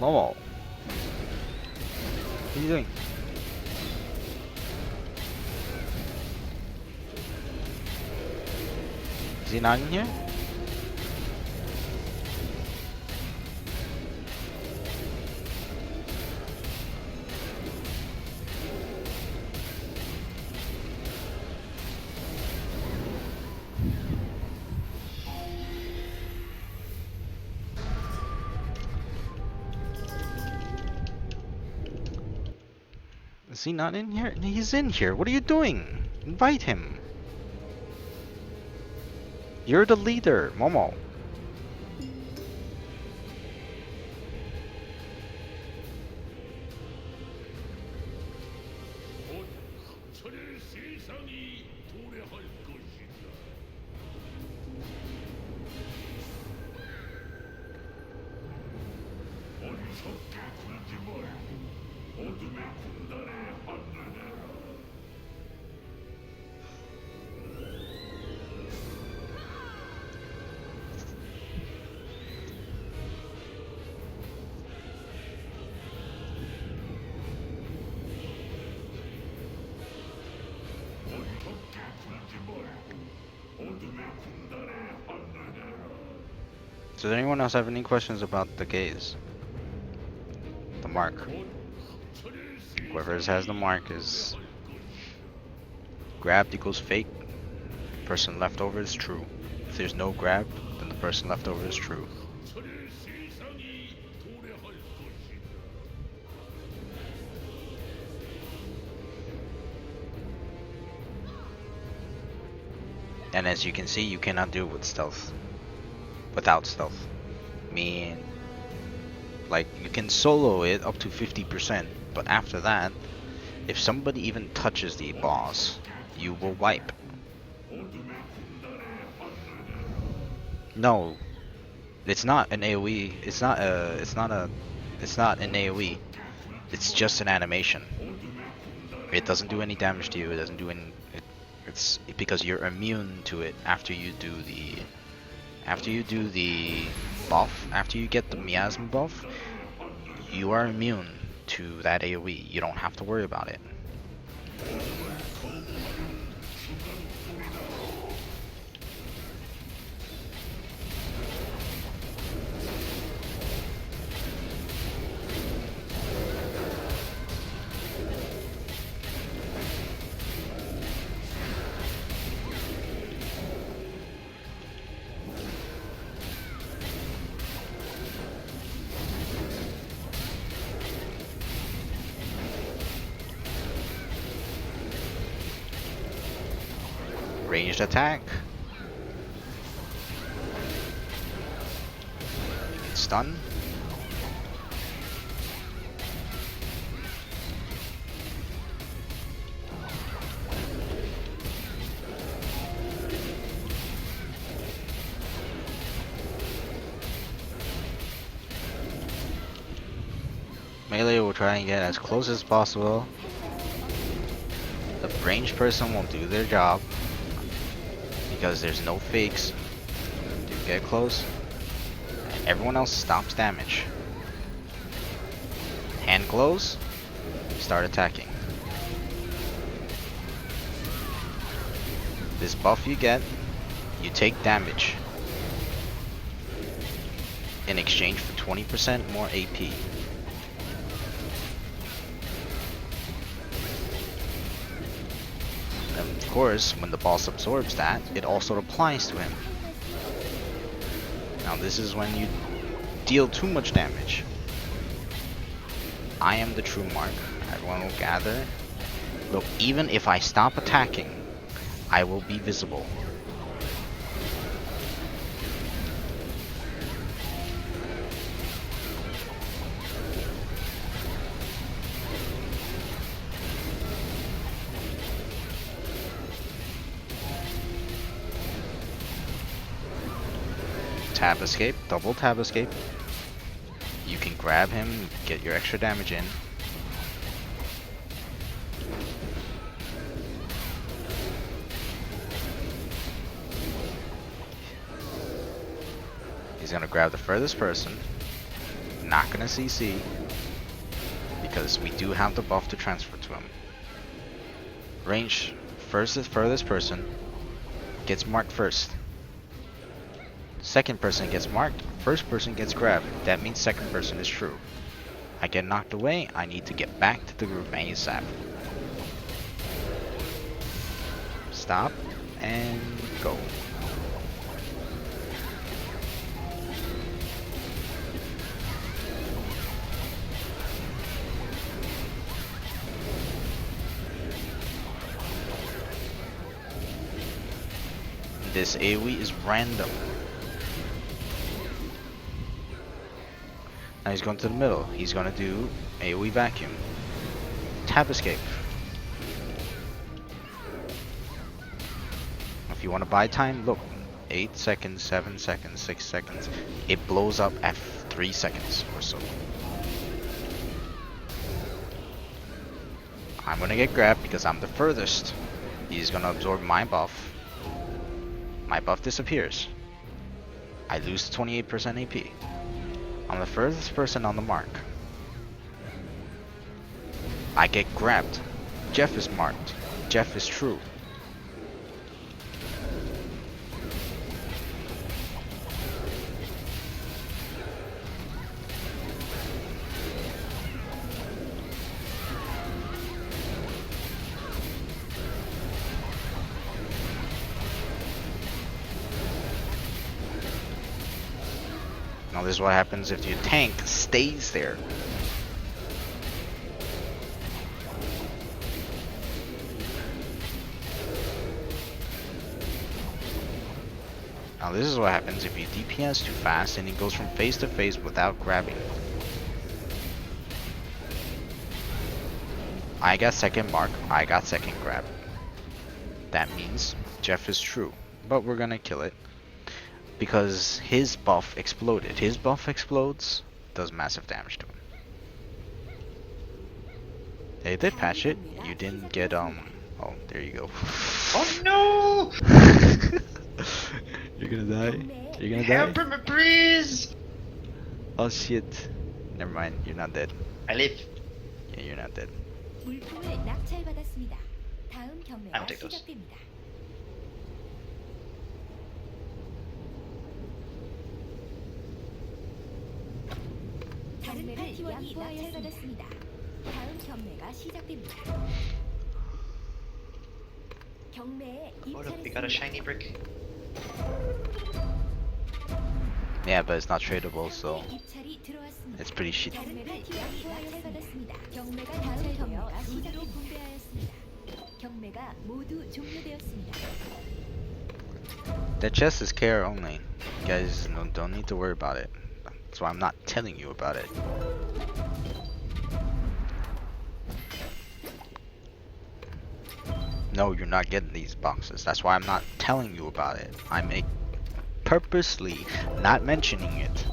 S1: Momo. What are you doing? Is he not in here? he not in here? He's in here. What are you doing? Invite him. You're the leader, Momo. Does anyone else have any questions about the gaze? The mark. Whoever has the mark is grabbed equals fake. Person left over is true. If there's no grab, then the person left over is true. And as you can see, you cannot do it with stealth. Without stealth. Mean, like, you can solo it up to 50%, but after that, if somebody even touches the boss, you will wipe. No, it's not an AoE. It's not an AoE. It's just an animation. It doesn't do any damage to you. It doesn't do any. It's because you're immune to it after you do the. After you do the buff, after you get the miasma buff, you are immune to that AoE. You don't have to worry about it. Ranged attack. Stun. Melee will try and get as close as possible. The ranged person will do their job. Because there's no fakes. You get close, and everyone else stops damage. Hand close, start attacking. This buff you get, you take damage in exchange for 20% more AP. Of course, when the boss absorbs that, it also applies to him. Now this is when you deal too much damage. I am the true mark. Everyone will gather. Look, even if I stop attacking, I will be visible. Tab escape, double tab escape. You can grab him, get your extra damage in. He's gonna grab the furthest person. Not gonna CC. Because we do have the buff to transfer to him. Range furthest person gets marked first. Second person gets marked, first person gets grabbed. That means second person is true. I get knocked away, I need to get back to the group ASAP. Stop and go. This AoE is random. Now he's going to the middle. He's gonna do AoE vacuum. Tap escape. If you want to buy time, look. 8 seconds, 7 seconds, 6 seconds. It blows up at 3 seconds or so. I'm gonna get grabbed because I'm the furthest. He's gonna absorb my buff. My buff disappears. I lose 28% AP. I'm the furthest person on the mark. I get grabbed. Jeff is marked. Jeff is true. Now this is what happens if your tank stays there. Now this is what happens if you DPS too fast and he goes from face to face without grabbing. I got second mark, I got second grab. That means Jeff is true, but we're gonna kill it. Because his buff exploded. His buff explodes, does massive damage to him. They did patch it. You didn't get oh, there you go.
S2: Oh no!
S1: You're gonna die. You're gonna
S2: Help
S1: die.
S2: me, please!
S1: Oh shit. Never mind. You're not dead.
S2: I live.
S1: Yeah, you're not dead.
S3: 물품을 낙찰받았습니다. 다음
S2: I
S3: 경매가
S2: will take those.
S3: 시작됩니다. 다른 파티원이 낙찰받았습니다. 다음 경매가 시작됩니다. 경매에
S2: Oh look, we got a shiny brick.
S1: Yeah, but it's not tradable, so
S3: 입찰이 들어왔습니다.
S1: it's pretty shit.
S3: 다른 파티원이 낙찰받았습니다. 경매가 다음 경매가 시작로 분배하였습니다. 경매가 모두 종료되었습니다.
S1: That chest is care only. You guys don't need to worry about it. That's why I'm not telling you about it. No, you're not getting these boxes. That's why I'm not telling you about it. I'm purposely not mentioning it.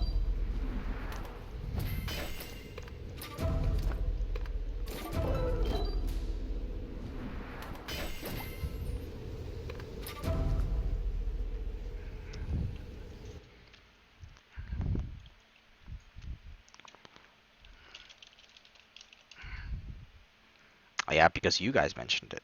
S1: Yeah, because you guys mentioned it.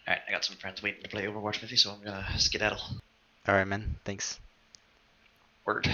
S2: Alright, I got some friends waiting to play Overwatch with me, so I'm gonna skedaddle.
S1: Alright, man. Thanks.
S2: Word.